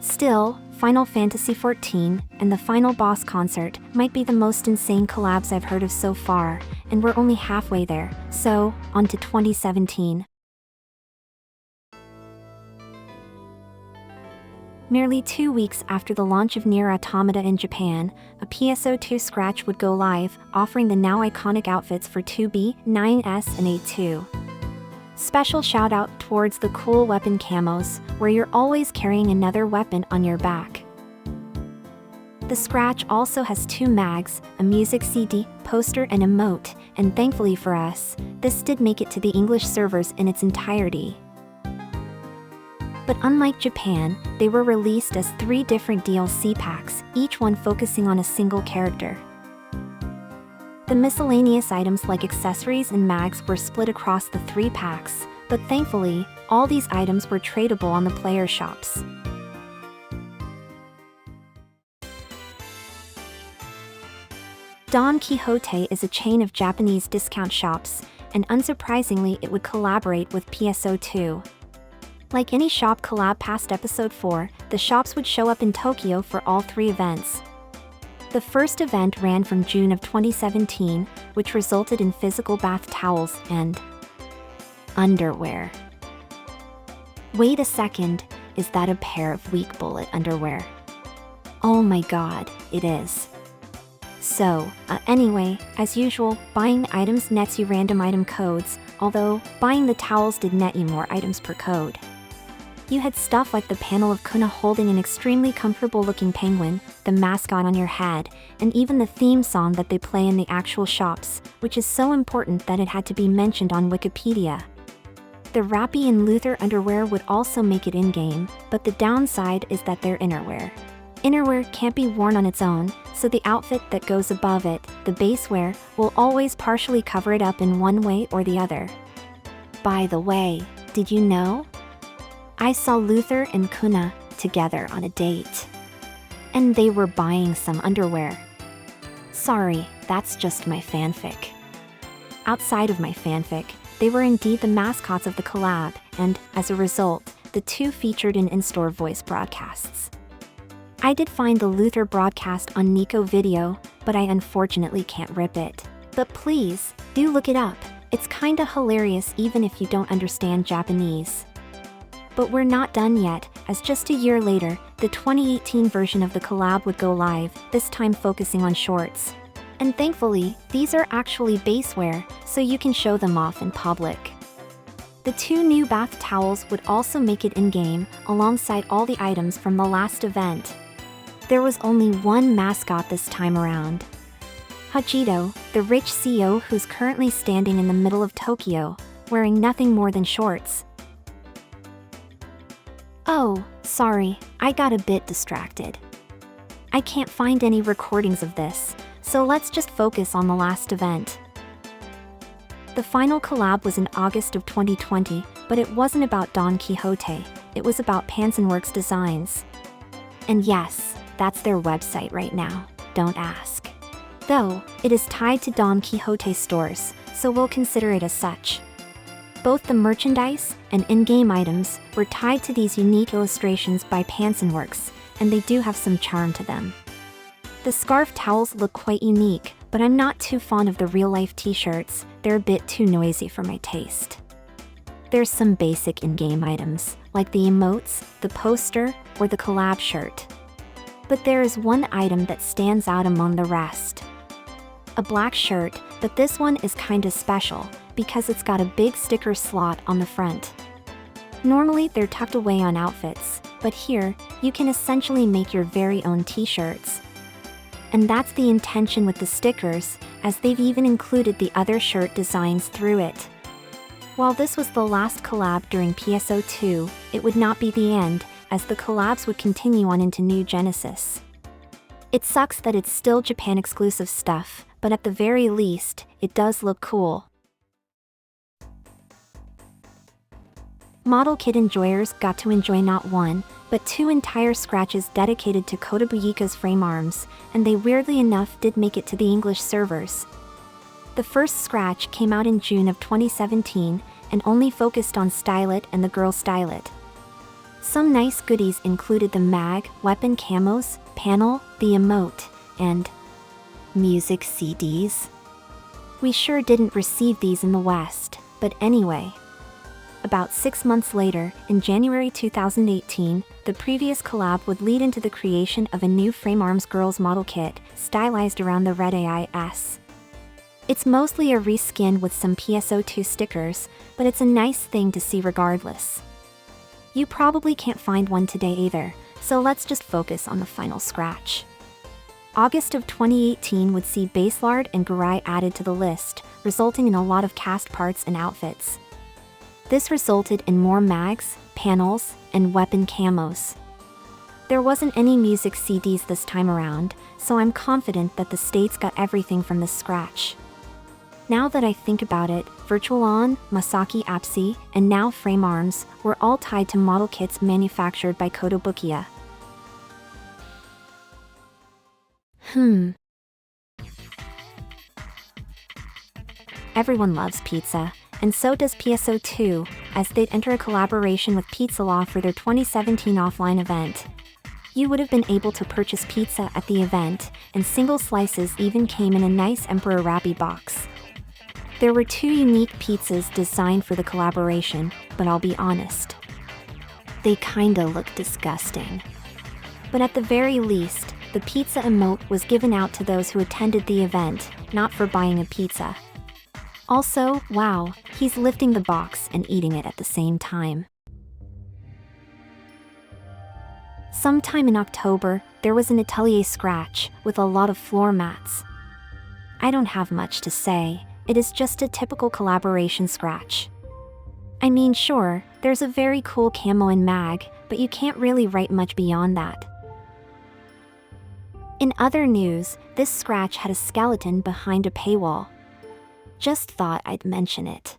Still, Final Fantasy XIV and the final boss concert might be the most insane collabs I've heard of so far, and we're only halfway there, so, on to 2017. Merely 2 weeks after the launch of Nier Automata in Japan, a PSO2 scratch would go live, offering the now iconic outfits for 2B, 9S, and 8-2. Special shout out towards the cool weapon camos, where you're always carrying another weapon on your back. The scratch also has 2 mags, a music CD, poster, and emote, and thankfully for us, this did make it to the English servers in its entirety. But unlike Japan, they were released as 3 different DLC packs, each one focusing on a single character. The miscellaneous items like accessories and mags were split across the 3 packs, but thankfully, all these items were tradable on the player shops. Don Quixote is a chain of Japanese discount shops, and unsurprisingly it would collaborate with PSO2. Like any shop collab past episode 4, the shops would show up in Tokyo for all 3 events. The first event ran from June of 2017, which resulted in physical bath towels and underwear. Wait a second, is that a pair of weak bullet underwear? Oh my god, it is. So, anyway, as usual, buying the items nets you random item codes, although buying the towels did net you more items per code. You had stuff like the panel of Kuna holding an extremely comfortable looking penguin, the mascot on your head, and even the theme song that they play in the actual shops, which is so important that it had to be mentioned on Wikipedia. The Rappy and Luther underwear would also make it in-game, but the downside is that they're innerwear. Innerwear can't be worn on its own, so the outfit that goes above it, the basewear, will always partially cover it up in one way or the other. By the way, did you know? I saw Luther and Kuna together on a date. And they were buying some underwear. Sorry, that's just my fanfic. Outside of my fanfic, they were indeed the mascots of the collab, and, as a result, the 2 featured in in-store voice broadcasts. I did find the Luther broadcast on Nico Video, but I unfortunately can't rip it. But please, do look it up, it's kinda hilarious even if you don't understand Japanese. But we're not done yet, as just a year later, the 2018 version of the collab would go live, this time focusing on shorts. And thankfully, these are actually basewear, so you can show them off in public. The 2 new bath towels would also make it in-game, alongside all the items from the last event. There was only one mascot this time around. Hachito, the rich CEO who's currently standing in the middle of Tokyo, wearing nothing more than shorts. Oh, sorry, I got a bit distracted. I can't find any recordings of this, so let's just focus on the last event. The final collab was in August of 2020, but it wasn't about Don Quixote, it was about Pansenworks Designs. And yes, that's their website right now, don't ask. Though, it is tied to Don Quixote stores, so we'll consider it as such. Both the merchandise and in-game items were tied to these unique illustrations by Pansenworks, and they do have some charm to them. The scarf towels look quite unique, but I'm not too fond of the real-life t-shirts, they're a bit too noisy for my taste. There's some basic in-game items, like the emotes, the poster, or the collab shirt. But there is one item that stands out among the rest. A black shirt, but this one is kinda special, because it's got a big sticker slot on the front. Normally they're tucked away on outfits, but here, you can essentially make your very own t-shirts. And that's the intention with the stickers, as they've even included the other shirt designs through it. While this was the last collab during PSO2, it would not be the end, as the collabs would continue on into New Genesis. It sucks that it's still Japan-exclusive stuff, but at the very least, it does look cool. Model kit enjoyers got to enjoy not one, but 2 entire scratches dedicated to Kodabuyika's frame arms, and they weirdly enough did make it to the English servers. The first scratch came out in June of 2017, and only focused on Stylet and the girl Stylet. Some nice goodies included the mag, weapon camos, panel, the emote, and music CDs. We sure didn't receive these in the West, but anyway. About 6 months later, in January 2018, the previous collab would lead into the creation of a new Frame Arms Girls model kit, stylized around the red AIS. It's mostly a reskin with some PSO2 stickers, but it's a nice thing to see regardless. You probably can't find one today either, so let's just focus on the final scratch. August of 2018 would see Baselard and Gurai added to the list, resulting in a lot of cast parts and outfits. This resulted in more mags, panels, and weapon camos. There wasn't any music CDs this time around, so I'm confident that the States got everything from this scratch. Now that I think about it, Virtual On, Masaki Apsy, and now Frame Arms were all tied to model kits manufactured by Kotobukiya. Everyone loves pizza, and so does PSO2, as they'd enter a collaboration with Pizza Law for their 2017 offline event. You would have been able to purchase pizza at the event, and single slices even came in a nice Emperor Wrappy box. There were 2 unique pizzas designed for the collaboration, but I'll be honest. They kinda look disgusting. But at the very least, the pizza emote was given out to those who attended the event, not for buying a pizza. Also, wow, he's lifting the box and eating it at the same time. Sometime in October, there was an atelier scratch with a lot of floor mats. I don't have much to say, it is just a typical collaboration scratch. I mean, sure, there's a very cool camo and mag, but you can't really write much beyond that. In other news, this scratch had a skeleton behind a paywall. Just thought I'd mention it.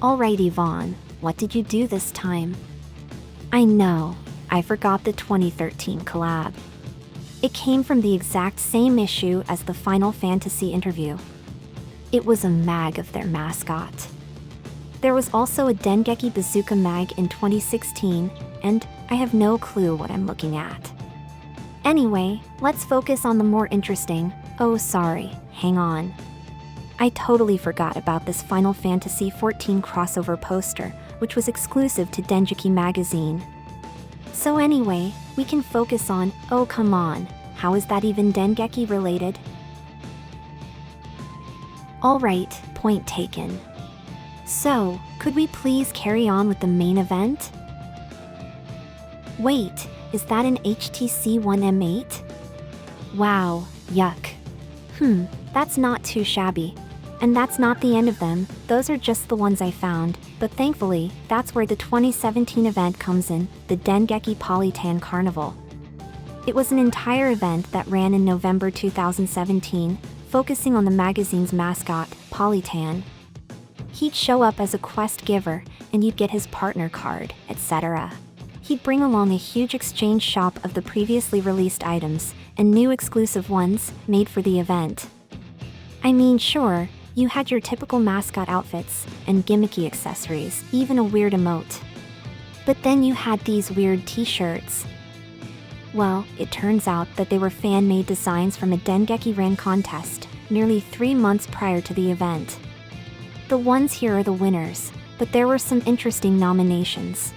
Alright Yvonne, what did you do this time? I know, I forgot the 2013 collab. It came from the exact same issue as the Final Fantasy interview. It was a mag of their mascot. There was also a Dengeki Bazooka mag in 2016, and I have no clue what I'm looking at. Anyway, let's focus on the more interesting. Oh sorry, hang on. I totally forgot about this Final Fantasy XIV crossover poster, which was exclusive to Dengeki magazine. So anyway, we can focus on, oh come on, how is that even Dengeki related? Alright, point taken. So, could we please carry on with the main event? Wait, is that an HTC One M8? Wow, yuck. That's not too shabby. And that's not the end of them, those are just the ones I found, but thankfully, that's where the 2017 event comes in, the Dengeki Polytan Carnival. It was an entire event that ran in November 2017, focusing on the magazine's mascot, Polytan. He'd show up as a quest giver, and you'd get his partner card, etc. He'd bring along a huge exchange shop of the previously released items, and new exclusive ones, made for the event. I mean, sure, you had your typical mascot outfits, and gimmicky accessories, even a weird emote. But then you had these weird t-shirts. Well, it turns out that they were fan-made designs from a Dengeki Ran contest, nearly 3 months prior to the event. The ones here are the winners, but there were some interesting nominations.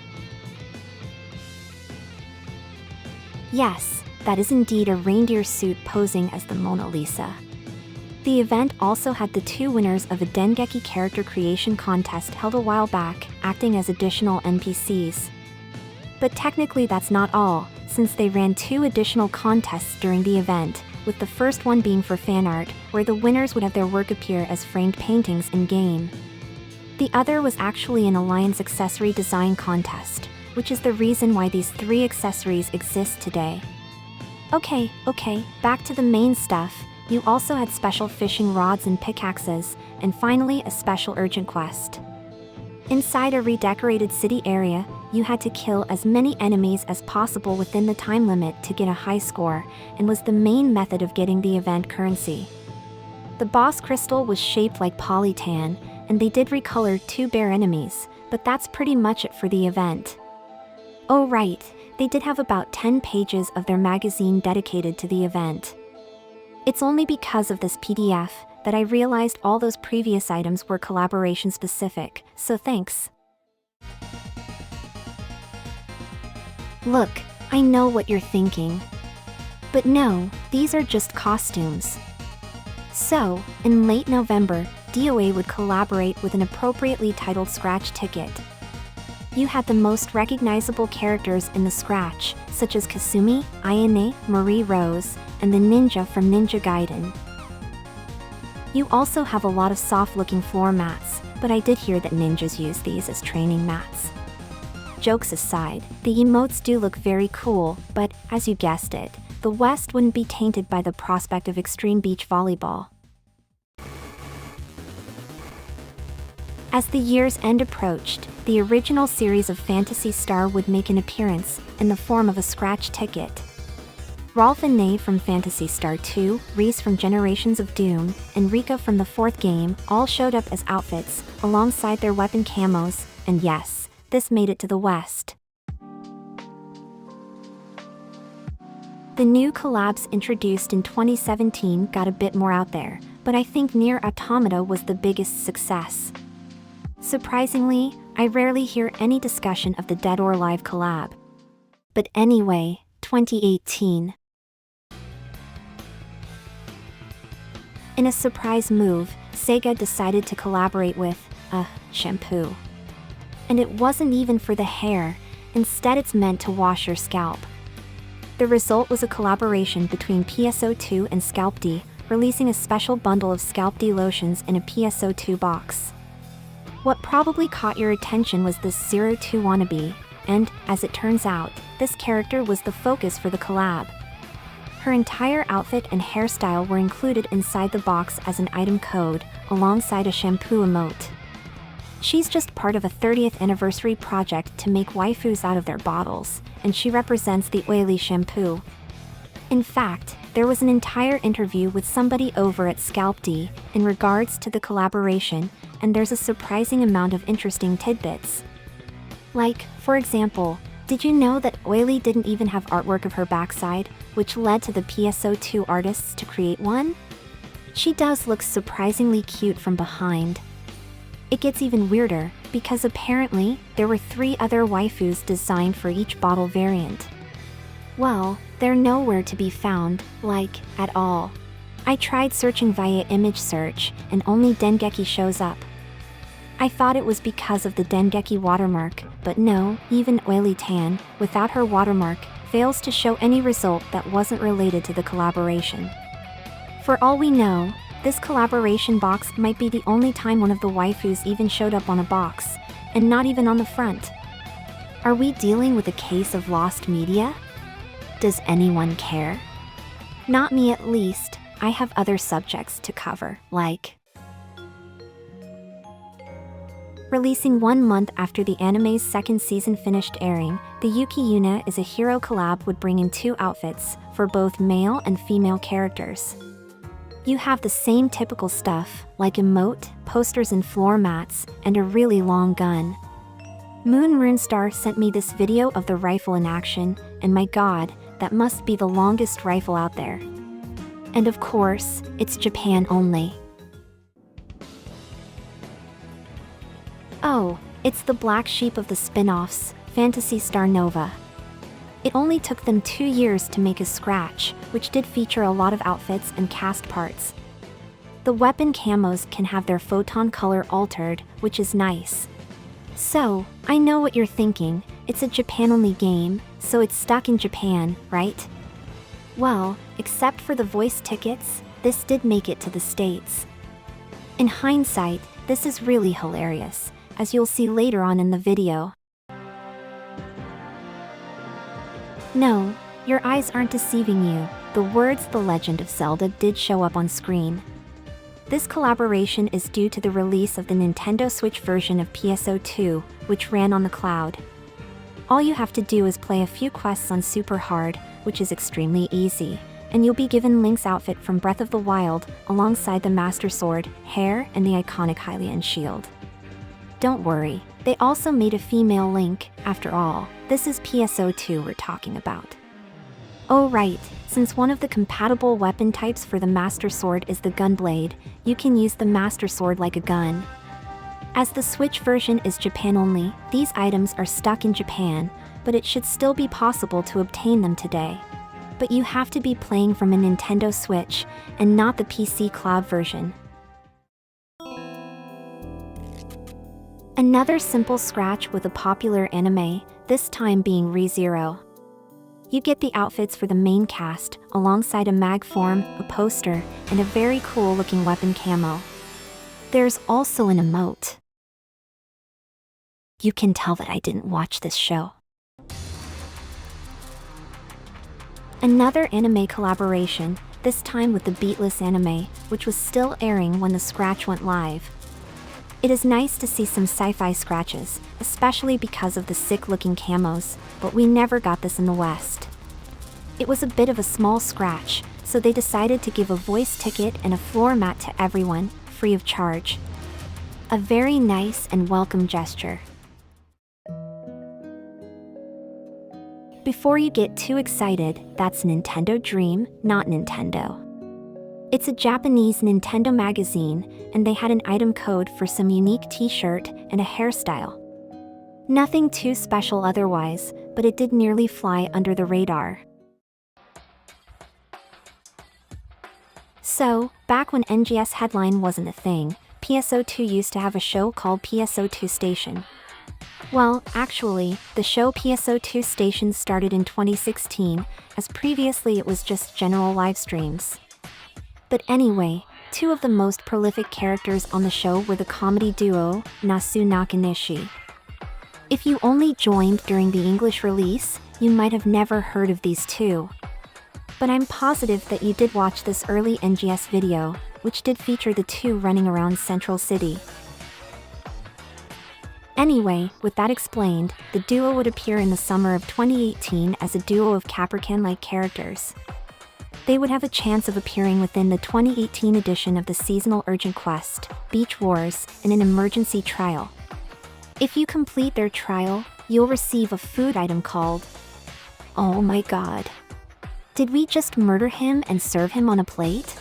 Yes, that is indeed a reindeer suit posing as the Mona Lisa. The event also had the 2 winners of a Dengeki character creation contest held a while back, acting as additional NPCs. But technically that's not all, since they ran 2 additional contests during the event, with the first one being for fan art, where the winners would have their work appear as framed paintings in-game. The other was actually an Alliance accessory design contest, which is the reason why these 3 accessories exist today. Okay, back to the main stuff. You also had special fishing rods and pickaxes, and finally a special urgent quest. Inside a redecorated city area, you had to kill as many enemies as possible within the time limit to get a high score, and was the main method of getting the event currency. The boss crystal was shaped like polytan, and they did recolor 2 bear enemies, but that's pretty much it for the event. Oh right, they did have about 10 pages of their magazine dedicated to the event. It's only because of this PDF that I realized all those previous items were collaboration specific, so thanks. Look, I know what you're thinking. But no, these are just costumes. So, in late November, DOA would collaborate with an appropriately titled Scratch ticket. You had the most recognizable characters in the Scratch, such as Kasumi, Ayane, Marie Rose, and the ninja from Ninja Gaiden. You also have a lot of soft-looking floor mats, but I did hear that ninjas use these as training mats. Jokes aside, the emotes do look very cool, but, as you guessed it, the West wouldn't be tainted by the prospect of extreme beach volleyball. As the year's end approached, the original series of Phantasy Star would make an appearance, in the form of a Scratch ticket. Rolf and Ney from Phantasy Star 2, Reese from Generations of Doom, and Rika from the 4th game all showed up as outfits, alongside their weapon camos, and yes, this made it to the West. The new collabs introduced in 2017 got a bit more out there, but I think Nier Automata was the biggest success. Surprisingly, I rarely hear any discussion of the Dead or Alive collab. But anyway, 2018. In a surprise move, Sega decided to collaborate with, shampoo. And it wasn't even for the hair, instead it's meant to wash your scalp. The result was a collaboration between PSO2 and Scalp D, releasing a special bundle of Scalp D lotions in a PSO2 box. What probably caught your attention was this 02 wannabe, and, as it turns out, this character was the focus for the collab. Her entire outfit and hairstyle were included inside the box as an item code, alongside a shampoo emote. She's just part of a 30th anniversary project to make waifus out of their bottles, and she represents the oily shampoo. In fact, there was an entire interview with somebody over at Scalp D in regards to the collaboration, and there's a surprising amount of interesting tidbits. Like, for example, did you know that Oily didn't even have artwork of her backside, which led to the PSO2 artists to create one? She does look surprisingly cute from behind. It gets even weirder, because apparently, there were 3 other waifus designed for each bottle variant. Well, they're nowhere to be found, at all. I tried searching via image search, and only Dengeki shows up. I thought it was because of the Dengeki watermark, but no, even Oily Tan, without her watermark, fails to show any result that wasn't related to the collaboration. For all we know, this collaboration box might be the only time one of the waifus even showed up on a box, and not even on the front. Are we dealing with a case of lost media? Does anyone care? Not me at least. I have other subjects to cover, like releasing 1 month after the anime's 2nd season finished airing, the Yuki Yuna is a Hero collab would bring in 2 outfits, for both male and female characters. You have the same typical stuff, like emote, posters and floor mats, and a really long gun. Moon Runestar sent me this video of the rifle in action, and my god, that must be the longest rifle out there. And of course, it's Japan only. Oh, it's the black sheep of the spin-offs, Phantasy Star Nova. It only took them 2 years to make a Scratch, which did feature a lot of outfits and cast parts. The weapon camos can have their photon color altered, which is nice. So, I know what you're thinking, it's a Japan-only game, so it's stuck in Japan, right? Well, except for the voice tickets, this did make it to the States. In hindsight, this is really hilarious, as you'll see later on in the video. No, your eyes aren't deceiving you, the words "The Legend of Zelda" did show up on screen. This collaboration is due to the release of the Nintendo Switch version of PSO2, which ran on the cloud. All you have to do is play a few quests on Super Hard, which is extremely easy, and you'll be given Link's outfit from Breath of the Wild, alongside the Master Sword, hair, and the iconic Hylian shield. Don't worry, they also made a female Link, after all, this is PSO2 we're talking about. Oh right, since one of the compatible weapon types for the Master Sword is the Gunblade, you can use the Master Sword like a gun. As the Switch version is Japan only, these items are stuck in Japan, but it should still be possible to obtain them today. But you have to be playing from a Nintendo Switch, and not the PC cloud version. Another simple scratch with a popular anime, this time being Re:Zero. You get the outfits for the main cast, alongside a mag form, a poster, and a very cool looking weapon camo. There's also an emote. You can tell that I didn't watch this show. Another anime collaboration, this time with the Beatless anime, which was still airing when the scratch went live. It is nice to see some sci-fi scratches, especially because of the sick-looking camos, but we never got this in the West. It was a bit of a small scratch, so they decided to give a voice ticket and a floor mat to everyone, free of charge. A very nice and welcome gesture. Before you get too excited, that's Nintendo Dream, not Nintendo. It's a Japanese Nintendo magazine, and they had an item code for some unique t-shirt and a hairstyle. Nothing too special otherwise, but it did nearly fly under the radar. So, back when NGS headline wasn't a thing, PSO2 used to have a show called PSO2 Station. Well, actually, the show PSO2 Station started in 2016, as previously it was just general live streams. But anyway, two of the most prolific characters on the show were the comedy duo, Nasu Nakanishi. If you only joined during the English release, you might have never heard of these two. But I'm positive that you did watch this early NGS video, which did feature the two running around Central City. Anyway, with that explained, the duo would appear in the summer of 2018 as a duo of Capricorn-like characters. They would have a chance of appearing within the 2018 edition of the seasonal urgent quest, Beach Wars, in an emergency trial. If you complete their trial, you'll receive a food item called... Oh my god. Did we just murder him and serve him on a plate?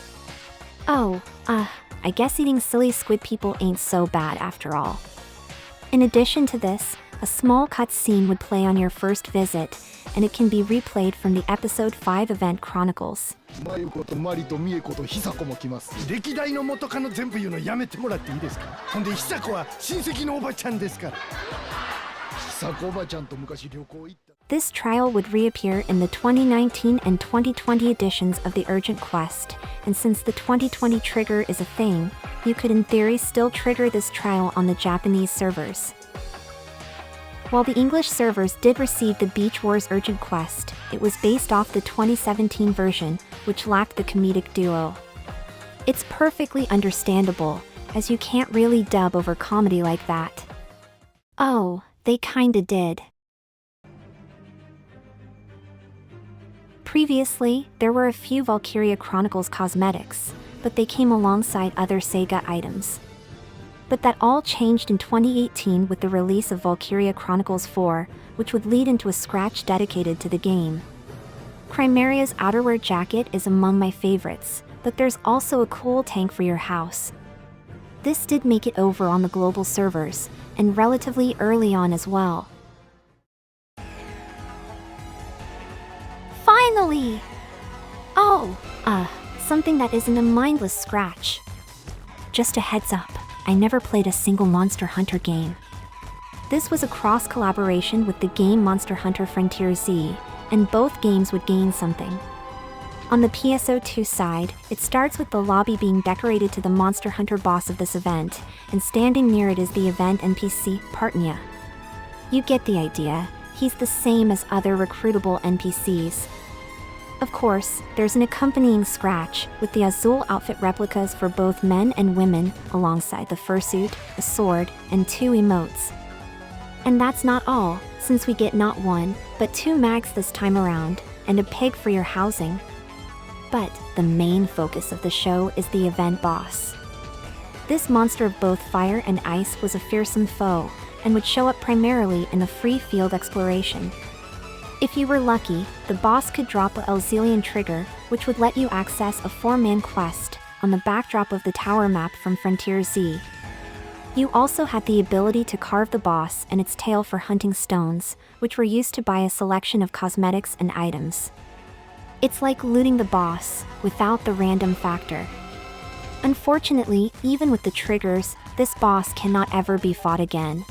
Oh, I guess eating silly squid people ain't so bad after all. In addition to this, a small cutscene would play on your first visit, and it can be replayed from the Episode 5 event Chronicles. This trial would reappear in the 2019 and 2020 editions of the Urgent Quest, and since the 2020 trigger is a thing, you could in theory still trigger this trial on the Japanese servers. While the English servers did receive the Beach Wars Urgent Quest, it was based off the 2017 version, which lacked the comedic duo. It's perfectly understandable, as you can't really dub over comedy like that. Oh, they kinda did. Previously, there were a few Valkyria Chronicles cosmetics, but they came alongside other Sega items. But that all changed in 2018 with the release of Valkyria Chronicles IV, which would lead into a scratch dedicated to the game. Crimeria's outerwear jacket is among my favorites, but there's also a cool tank for your house. This did make it over on the global servers, and relatively early on as well. Finally! Oh, something that isn't a mindless scratch. Just a heads up, I never played a single Monster Hunter game. This was a cross-collaboration with the game Monster Hunter Frontier Z, and both games would gain something. On the PSO2 side, it starts with the lobby being decorated to the Monster Hunter boss of this event, and standing near it is the event NPC, Partnia. You get the idea, he's the same as other recruitable NPCs. Of course, there's an accompanying scratch, with the Azul outfit replicas for both men and women, alongside the fursuit, a sword, and 2 emotes. And that's not all, since we get not 1, but 2 mags this time around, and a pig for your housing. But the main focus of the show is the event boss. This monster of both fire and ice was a fearsome foe, and would show up primarily in a free field exploration. If you were lucky, the boss could drop a Elzelian trigger, which would let you access a 4-man quest on the backdrop of the tower map from Frontier Z. You also had the ability to carve the boss and its tail for hunting stones, which were used to buy a selection of cosmetics and items. It's like looting the boss, without the random factor. Unfortunately, even with the triggers, this boss cannot ever be fought again.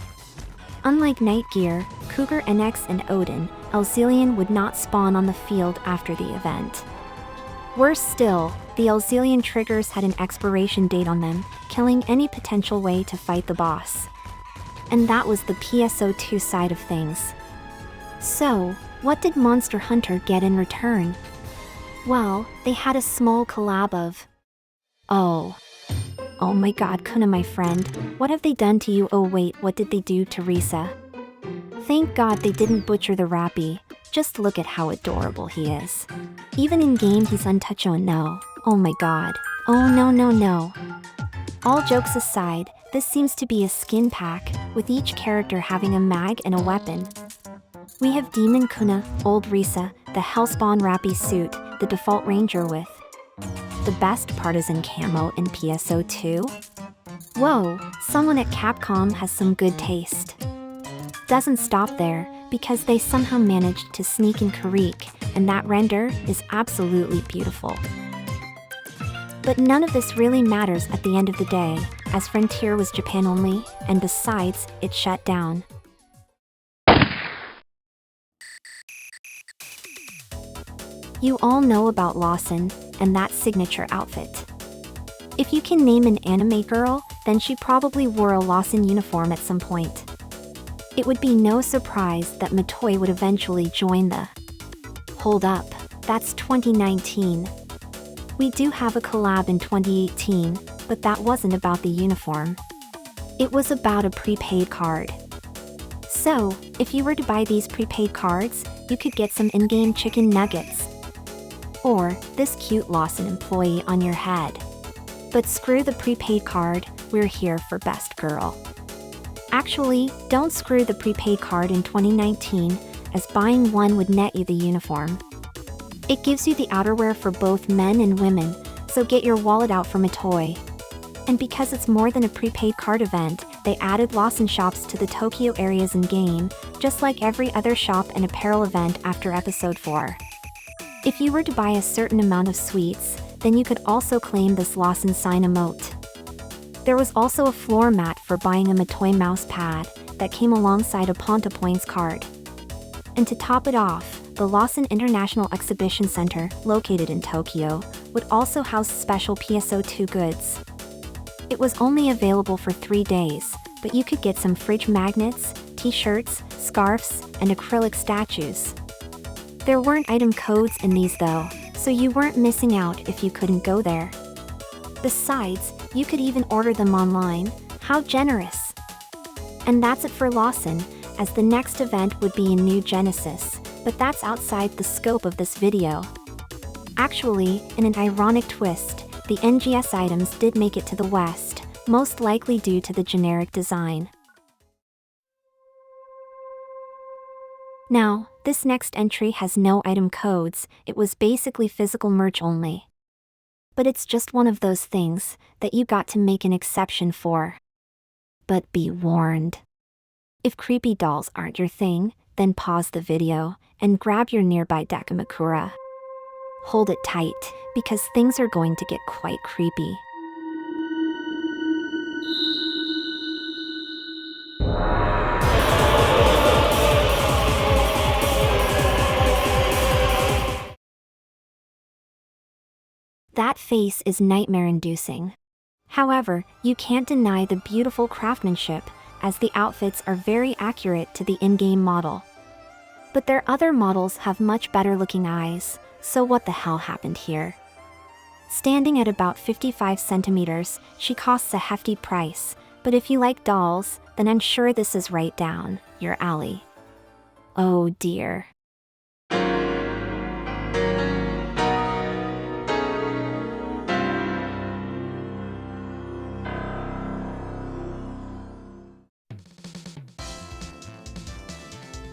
Unlike Night Gear, Cougar NX and Odin, Elzelian would not spawn on the field after the event. Worse still, the Elzelian triggers had an expiration date on them, killing any potential way to fight the boss. And that was the PSO2 side of things. So, what did Monster Hunter get in return? Well, they had a small collab of... Oh my god, Kuna my friend, what have they done to you? Oh wait, what did they do to Risa? Thank god they didn't butcher the Rappy, just look at how adorable he is. Even in game he's untouchable. No, oh my god, oh no. All jokes aside, this seems to be a skin pack, with each character having a mag and a weapon. We have Demon Kuna, Old Risa, the Hellspawn Rappy suit, the default ranger with the best partisan camo in PSO2? Whoa, someone at Capcom has some good taste. Doesn't stop there, because they somehow managed to sneak in Karik, and that render is absolutely beautiful. But none of this really matters at the end of the day, as Frontier was Japan only, and besides, it shut down. You all know about Lawson, and that signature outfit. If you can name an anime girl, then she probably wore a Lawson uniform at some point. It would be no surprise that Matoi would eventually join the... Hold up, that's 2019. We do have a collab in 2018, but that wasn't about the uniform. It was about a prepaid card. So, if you were to buy these prepaid cards, you could get some in-game chicken nuggets. Or this cute Lawson employee on your head. But screw the prepaid card, we're here for Best Girl. Actually, don't screw the prepaid card in 2019, as buying one would net you the uniform. It gives you the outerwear for both men and women, so get your wallet out for Matoi. And because it's more than a prepaid card event, they added Lawson shops to the Tokyo areas in-game, just like every other shop and apparel event after Episode 4. If you were to buy a certain amount of sweets, then you could also claim this Lawson sign emote. There was also a floor mat for buying a Matoi mouse pad that came alongside a Ponta Points card. And to top it off, the Lawson International Exhibition Center, located in Tokyo, would also house special PSO2 goods. It was only available for 3 days, but you could get some fridge magnets, t-shirts, scarves, and acrylic statues. There weren't item codes in these though, so you weren't missing out if you couldn't go there. Besides, you could even order them online. How generous! And that's it for Lawson, as the next event would be in New Genesis, but that's outside the scope of this video. Actually, in an ironic twist, the NGS items did make it to the West, most likely due to the generic design. Now, this next entry has no item codes, it was basically physical merch only. But it's just one of those things that you got to make an exception for. But be warned. If creepy dolls aren't your thing, then pause the video and grab your nearby Dakamakura. Hold it tight, because things are going to get quite creepy. That face is nightmare-inducing. However, you can't deny the beautiful craftsmanship, as the outfits are very accurate to the in-game model. But their other models have much better-looking eyes, so what the hell happened here? Standing at about 55 centimeters, she costs a hefty price, but if you like dolls, then I'm sure this is right down your alley. Oh dear.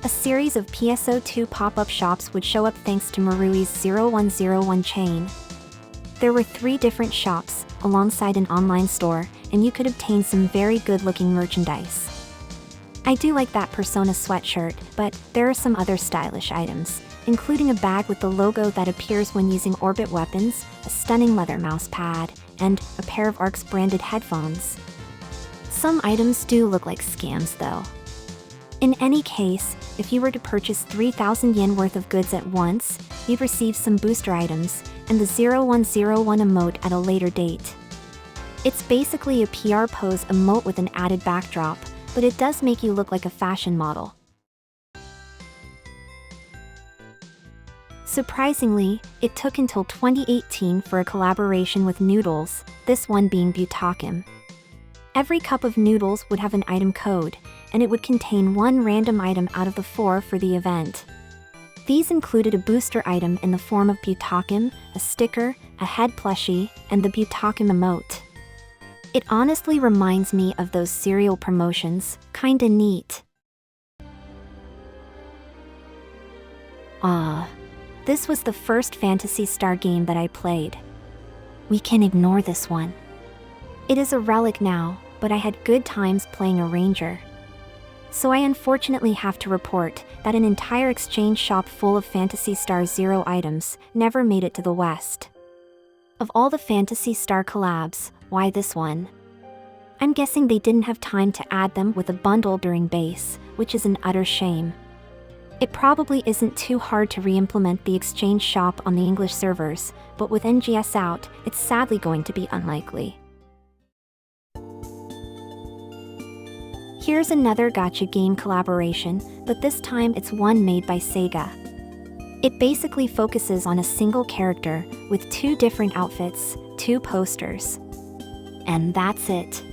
A series of PSO2 pop-up shops would show up thanks to Marui's 0101 chain. There were 3 different shops, alongside an online store, and you could obtain some very good-looking merchandise. I do like that Persona sweatshirt, but there are some other stylish items, including a bag with the logo that appears when using orbit weapons, a stunning leather mouse pad, and a pair of ARC's branded headphones. Some items do look like scams though. In any case, if you were to purchase 3,000 yen worth of goods at once, you'd receive some booster items, and the 0101 emote at a later date. It's basically a PR pose emote with an added backdrop, but it does make you look like a fashion model. Surprisingly, it took until 2018 for a collaboration with Noodles, this one being Butakim. Every cup of noodles would have an item code, and it would contain 1 random item out of the 4 for the event. These included a booster item in the form of Butakim, a sticker, a head plushie, and the Butakim emote. It honestly reminds me of those cereal promotions, kinda neat. This was the first Phantasy Star game that I played. We can ignore this one. It is a relic now, but I had good times playing a ranger. So I unfortunately have to report that an entire exchange shop full of Phantasy Star Zero items never made it to the West. Of all the Phantasy Star collabs, why this one? I'm guessing they didn't have time to add them with a bundle during base, which is an utter shame. It probably isn't too hard to re-implement the exchange shop on the English servers, but with NGS out, it's sadly going to be unlikely. Here's another gacha game collaboration, but this time it's one made by Sega. It basically focuses on a single character, with 2 different outfits, 2 posters. And that's it.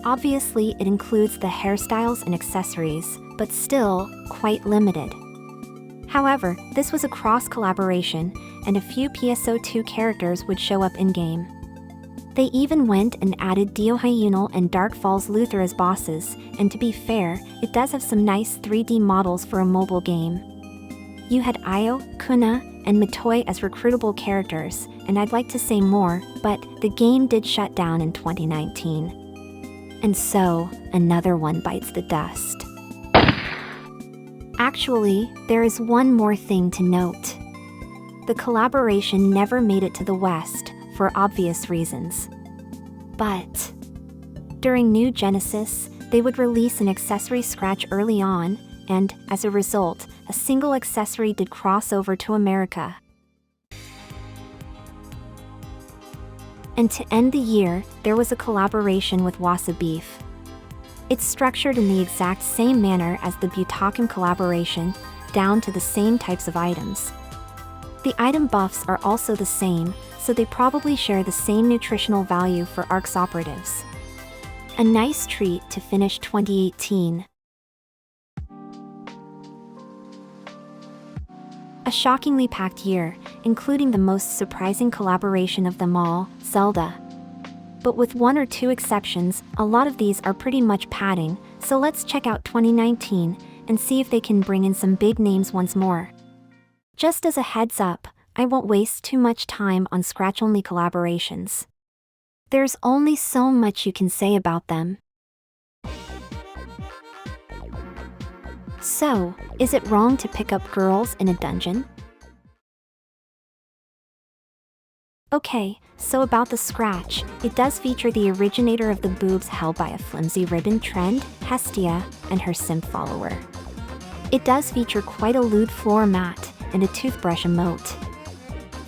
Obviously, it includes the hairstyles and accessories, but still, quite limited. However, this was a cross-collaboration, and a few PSO2 characters would show up in-game. They even went and added Dio Hyunal and Dark Falls Luther as bosses, and to be fair, it does have some nice 3D models for a mobile game. You had Io, Kuna, and Mitoi as recruitable characters, and I'd like to say more, but the game did shut down in 2019. And so, another one bites the dust. Actually, there is one more thing to note. The collaboration never made it to the West, for obvious reasons. But during New Genesis, they would release an accessory scratch early on, and, as a result, a single accessory did cross over to America. And to end the year, there was a collaboration with Wasa Beef. It's structured in the exact same manner as the Butakim collaboration, down to the same types of items. The item buffs are also the same, so they probably share the same nutritional value for ARC's operatives. A nice treat to finish 2018. A shockingly packed year, including the most surprising collaboration of them all, Zelda. But with 1 or 2 exceptions, a lot of these are pretty much padding, so let's check out 2019 and see if they can bring in some big names once more. Just as a heads up, I won't waste too much time on scratch-only collaborations. There's only so much you can say about them. So, is it wrong to pick up girls in a dungeon? Okay, so about the scratch, it does feature the originator of the boobs held by a flimsy ribbon trend, Hestia, and her simp follower. It does feature quite a lewd floor mat, and a toothbrush emote.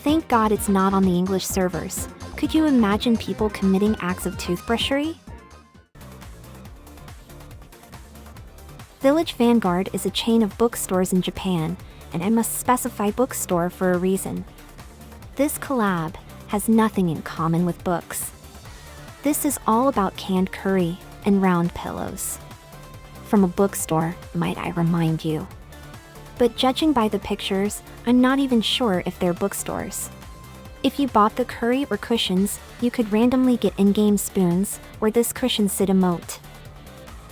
Thank God it's not on the English servers, Could you imagine people committing acts of toothbrushery? Village Vanguard is a chain of bookstores in Japan, and I must specify bookstore for a reason. This collab has nothing in common with books. This is all about canned curry and round pillows. From a bookstore, might I remind you. But judging by the pictures, I'm not even sure if they're bookstores. If you bought the curry or cushions, you could randomly get in-game spoons, or this cushion sit emote.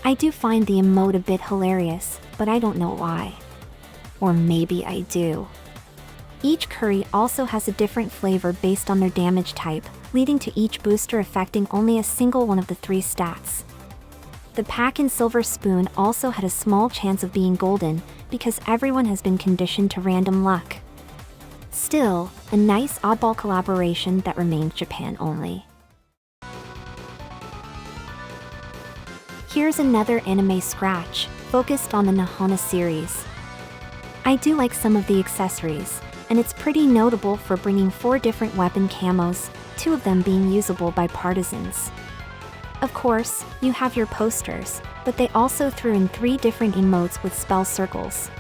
I do find the emote a bit hilarious, but I don't know why. Or maybe I do. Each curry also has a different flavor based on their damage type, leading to each booster affecting only a single one of the 3 stats. The pack in Silver Spoon also had a small chance of being golden, because everyone has been conditioned to random luck. Still, a nice oddball collaboration that remained Japan only. Here's another anime scratch, focused on the Nahona series. I do like some of the accessories, and it's pretty notable for bringing 4 different weapon camos, 2 of them being usable by partisans. Of course, you have your posters, but they also threw in 3 different emotes with spell circles.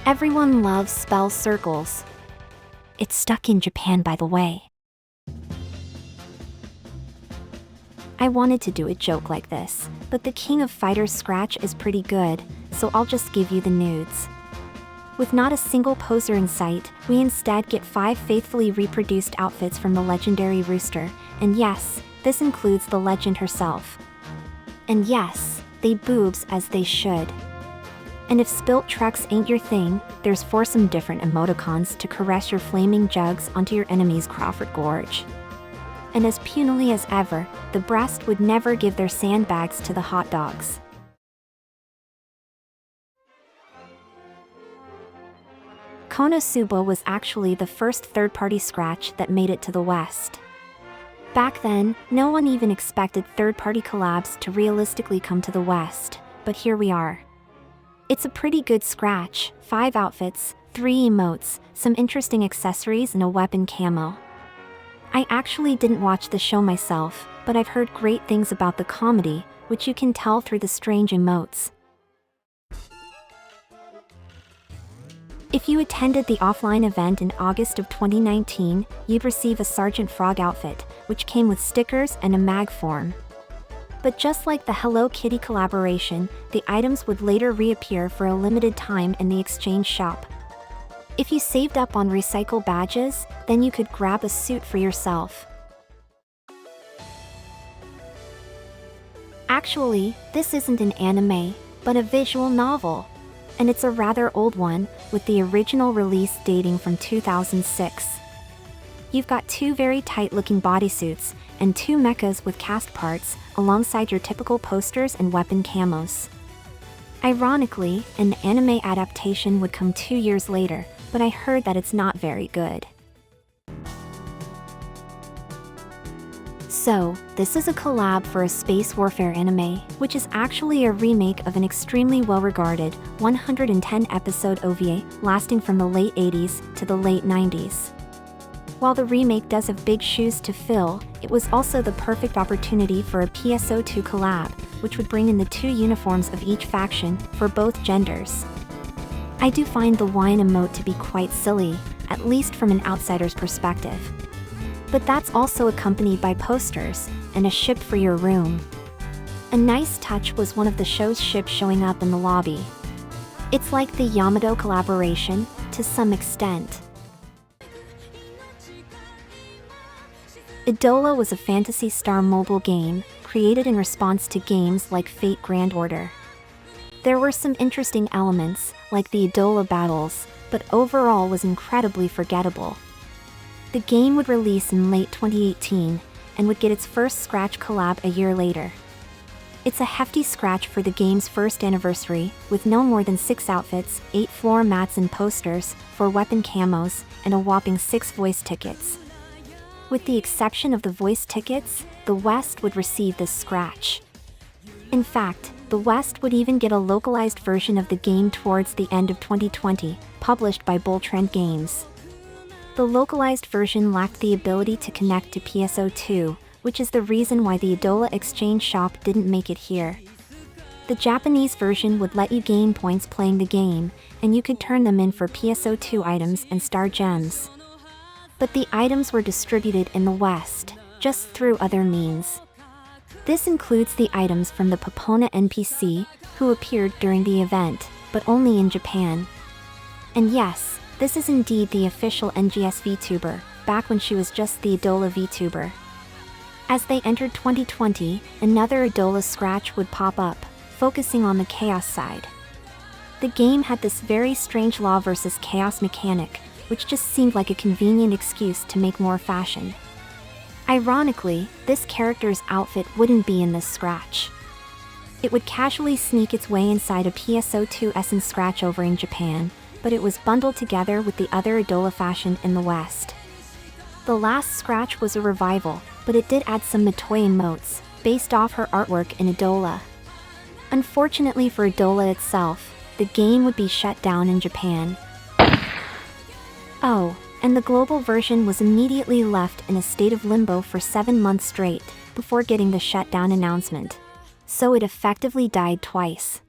Everyone loves spell circles. It's stuck in Japan, by the way. I wanted to do a joke like this, but the King of Fighters scratch is pretty good, so I'll just give you the nudes. With not a single poser in sight, we instead get 5 faithfully reproduced outfits from the legendary Rooster, and yes, this includes the legend herself. And yes, they boobs as they should. And if spilt trucks ain't your thing, there's 4 some different emoticons to caress your flaming jugs onto your enemy's Crawford Gorge. And as punily as ever, the breast would never give their sandbags to the hot dogs. Konosuba was actually the first third-party scratch that made it to the West. Back then, no one even expected third-party collabs to realistically come to the West, but here we are. It's a pretty good scratch, 5 outfits, 3 emotes, some interesting accessories and a weapon camo. I actually didn't watch the show myself, but I've heard great things about the comedy, which you can tell through the strange emotes. If you attended the offline event in August of 2019, you'd receive a Sergeant Frog outfit, which came with stickers and a mag form. But just like the Hello Kitty collaboration, the items would later reappear for a limited time in the exchange shop. If you saved up on recycle badges, then you could grab a suit for yourself. Actually, this isn't an anime, but a visual novel. And it's a rather old one, with the original release dating from 2006. You've got 2 very tight-looking bodysuits, and 2 mechas with cast parts, alongside your typical posters and weapon camos. Ironically, an anime adaptation would come 2 years later, but I heard that it's not very good. So, this is a collab for a space warfare anime, which is actually a remake of an extremely well-regarded 110-episode OVA lasting from the late 80s to the late 90s. While the remake does have big shoes to fill, it was also the perfect opportunity for a PSO2 collab, which would bring in the 2 uniforms of each faction for both genders. I do find the wine emote to be quite silly, at least from an outsider's perspective. But that's also accompanied by posters, and a ship for your room. A nice touch was one of the show's ships showing up in the lobby. It's like the Yamato collaboration, to some extent. Idola was a Phantasy Star mobile game, created in response to games like Fate Grand Order. There were some interesting elements, like the Idola battles, but overall was incredibly forgettable. The game would release in late 2018, and would get its first scratch collab a year later. It's a hefty scratch for the game's first anniversary, with no more than 6 outfits, 8 floor mats and posters, 4 weapon camos, and a whopping 6 voice tickets. With the exception of the voice tickets, the West would receive this scratch. In fact, the West would even get a localized version of the game towards the end of 2020, published by Bull Trend Games. The localized version lacked the ability to connect to PSO2, which is the reason why the Idola Exchange Shop didn't make it here. The Japanese version would let you gain points playing the game, and you could turn them in for PSO2 items and star gems. But the items were distributed in the West, just through other means. This includes the items from the Popona NPC, who appeared during the event, but only in Japan. And yes, this is indeed the official NGS VTuber, back when she was just the Idola VTuber. As they entered 2020, another Idola scratch would pop up, focusing on the chaos side. The game had this very strange law versus chaos mechanic, which just seemed like a convenient excuse to make more fashion. Ironically, this character's outfit wouldn't be in this scratch. It would casually sneak its way inside a PSO2 Essence scratch over in Japan, but it was bundled together with the other Idola fashion in the West. The last scratch was a revival, but it did add some Matoy emotes, based off her artwork in Idola. Unfortunately for Idola itself, the game would be shut down in Japan. Oh, and the global version was immediately left in a state of limbo for 7 months straight, before getting the shutdown announcement. So it effectively died twice.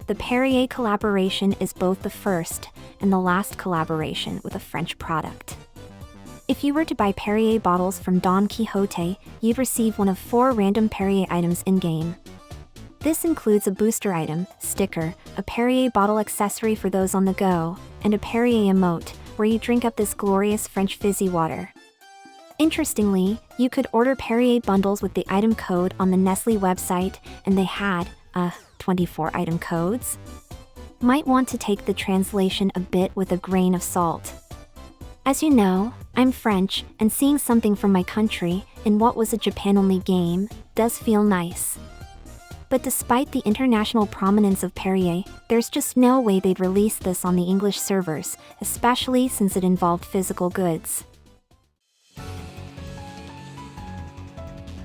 The Perrier collaboration is both the first and the last collaboration with a French product. If you were to buy Perrier bottles from Don Quixote, you'd receive one of 4 random Perrier items in-game. This includes a booster item, sticker, a Perrier bottle accessory for those on the go, and a Perrier emote, where you drink up this glorious French fizzy water. Interestingly, you could order Perrier bundles with the item code on the Nestle website, and they had, 24 item codes? Might want to take the translation a bit with a grain of salt. As you know, I'm French, and seeing something from my country, in what was a Japan-only game, does feel nice. But despite the international prominence of Perrier, there's just no way they'd release this on the English servers, especially since it involved physical goods.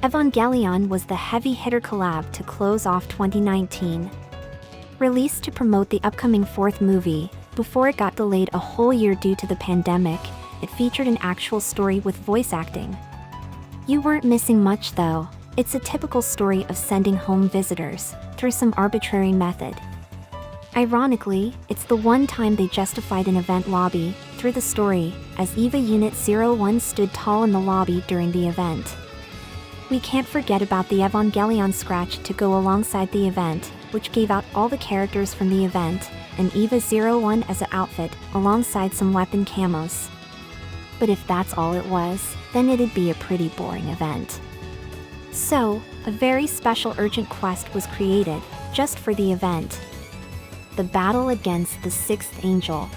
Evangelion was the heavy-hitter collab to close off 2019. Released to promote the upcoming 4th movie, before it got delayed a whole year due to the pandemic, it featured an actual story with voice acting. You weren't missing much though. It's a typical story of sending home visitors, through some arbitrary method. Ironically, it's the one time they justified an event lobby, through the story, as EVA Unit 01 stood tall in the lobby during the event. We can't forget about the Evangelion scratch to go alongside the event, which gave out all the characters from the event, and EVA 01 as an outfit, alongside some weapon camos. But if that's all it was, then it'd be a pretty boring event. So, a very special urgent quest was created, just for the event. The battle against the 6th Angel.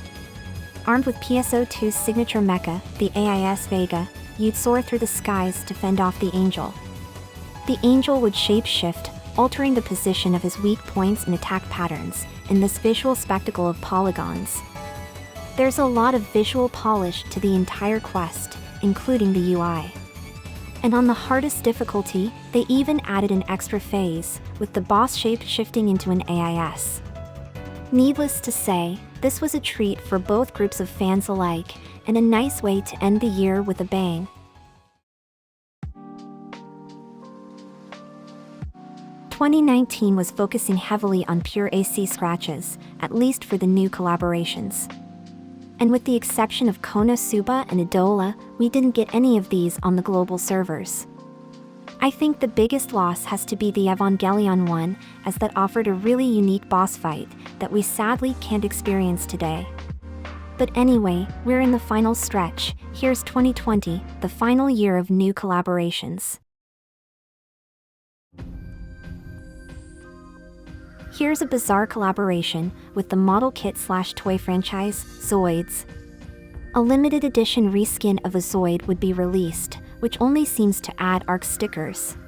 Armed with PSO2's signature mecha, the AIS Vega, you'd soar through the skies to fend off the Angel. The Angel would shapeshift, altering the position of his weak points and attack patterns, in this visual spectacle of polygons. There's a lot of visual polish to the entire quest, including the UI. And on the hardest difficulty, they even added an extra phase, with the boss shape shifting into an AIS. Needless to say, this was a treat for both groups of fans alike, and a nice way to end the year with a bang. "2019 was focusing heavily on pure AC scratches, at least for the new collaborations. And with the exception of Konosuba and Idola, we didn't get any of these on the global servers. I think the biggest loss has to be the Evangelion one, as that offered a really unique boss fight that we sadly can't experience today. But anyway, we're in the final stretch. Here's 2020, the final year of new collaborations. Here's a bizarre collaboration with the model kit/toy franchise, Zoids. A limited edition reskin of a Zoid would be released, which only seems to add ARC stickers.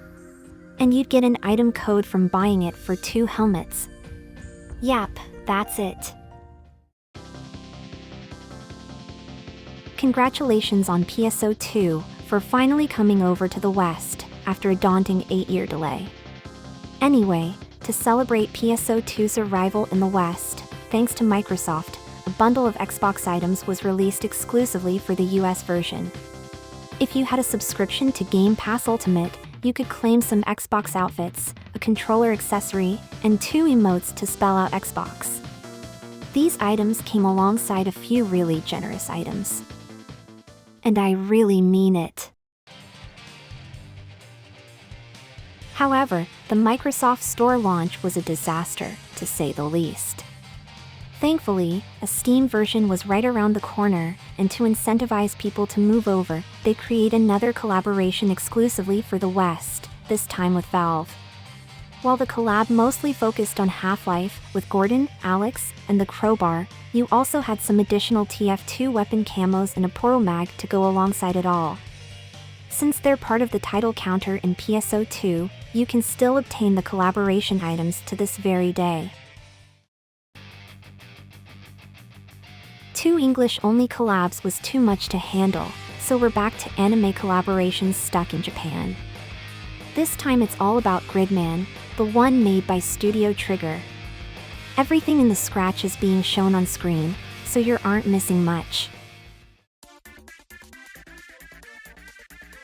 And you'd get an item code from buying it for 2 helmets. Yep, that's it. Congratulations on PSO2 for finally coming over to the West after a daunting 8-year delay. Anyway, to celebrate PSO2's arrival in the West, thanks to Microsoft, a bundle of Xbox items was released exclusively for the US version. If you had a subscription to Game Pass Ultimate, you could claim some Xbox outfits, a controller accessory, and 2 emotes to spell out Xbox. These items came alongside a few really generous items. And I really mean it. However, the Microsoft Store launch was a disaster, to say the least. Thankfully, a Steam version was right around the corner, and to incentivize people to move over, they create another collaboration exclusively for the West, this time with Valve. While the collab mostly focused on Half-Life, with Gordon, Alex, and the Crowbar, you also had some additional TF2 weapon camos and a Poro mag to go alongside it all. Since they're part of the title counter in PSO2, you can still obtain the collaboration items to this very day. 2 English-only collabs was too much to handle, so we're back to anime collaborations stuck in Japan. This time it's all about Gridman, the one made by Studio Trigger. Everything in the scratch is being shown on screen, so you aren't missing much.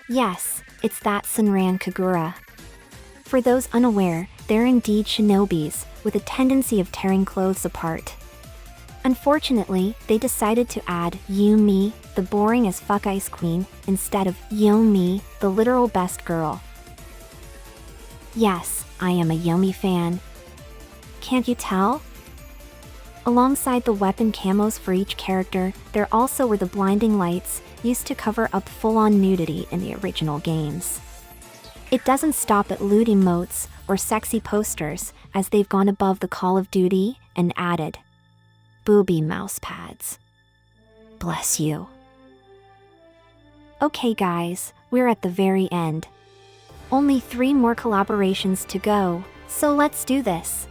Yes, it's that Senran Kagura. For those unaware, they're indeed shinobis, with a tendency of tearing clothes apart. Unfortunately, they decided to add Yumi, the boring as fuck ice queen, instead of Yomi, the literal best girl. Yes, I am a Yomi fan. Can't you tell? Alongside the weapon camos for each character, there also were the blinding lights, used to cover up full-on nudity in the original games. It doesn't stop at lewd emotes or sexy posters, as they've gone above the Call of Duty and added booby mouse pads. Bless you. Okay guys, we're at the very end. Only 3 more collaborations to go, so let's do this.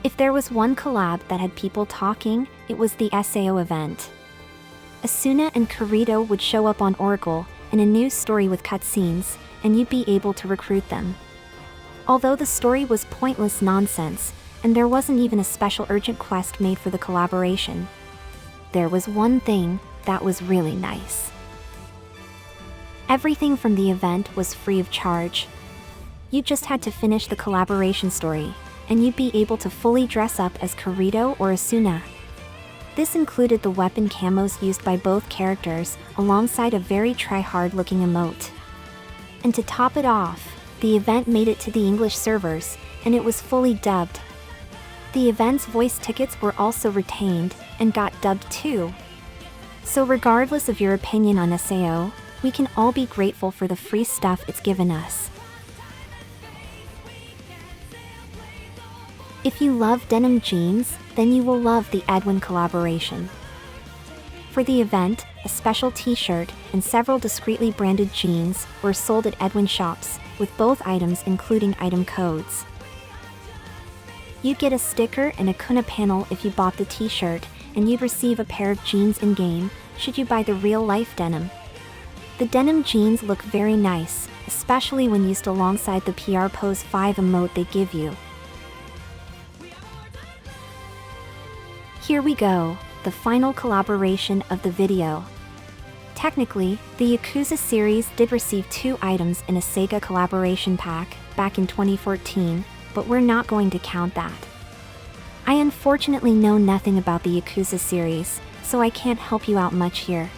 If there was one collab that had people talking, it was the SAO event. Asuna and Kirito would show up on Oracle in a new story with cutscenes, and you'd be able to recruit them. Although the story was pointless nonsense, and there wasn't even a special urgent quest made for the collaboration, there was one thing that was really nice. Everything from the event was free of charge. You just had to finish the collaboration story, and you'd be able to fully dress up as Kirito or Asuna. This included the weapon camos used by both characters, alongside a very try-hard looking emote. And to top it off, the event made it to the English servers, and it was fully dubbed. The event's voice tickets were also retained, and got dubbed too. So regardless of your opinion on SAO, we can all be grateful for the free stuff it's given us. If you love denim jeans, then you will love the Edwin collaboration. For the event, a special t-shirt and several discreetly branded jeans were sold at Edwin shops, with both items including item codes. You'd get a sticker and a Kuna panel if you bought the t-shirt, and you'd receive a pair of jeans in-game, should you buy the real-life denim. The denim jeans look very nice, especially when used alongside the PR Pose 5 emote they give you. Here we go, the final collaboration of the video. Technically, the Yakuza series did receive 2 items in a Sega collaboration pack back in 2014, but we're not going to count that. I unfortunately know nothing about the Yakuza series, so I can't help you out much here.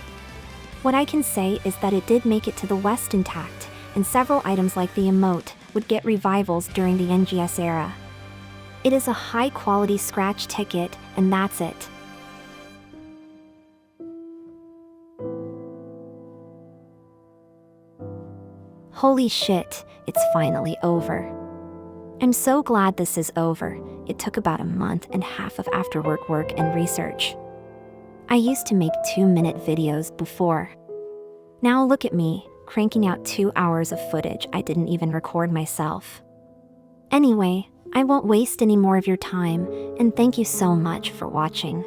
What I can say is that it did make it to the West intact, and several items like the emote would get revivals during the NGS era. It is a high-quality scratch ticket, and that's it. Holy shit, it's finally over. I'm so glad this is over. It took about a month and a half of after-work work and research. I used to make 2-minute videos before. Now look at me, cranking out 2 hours of footage I didn't even record myself. Anyway, I won't waste any more of your time, and thank you so much for watching.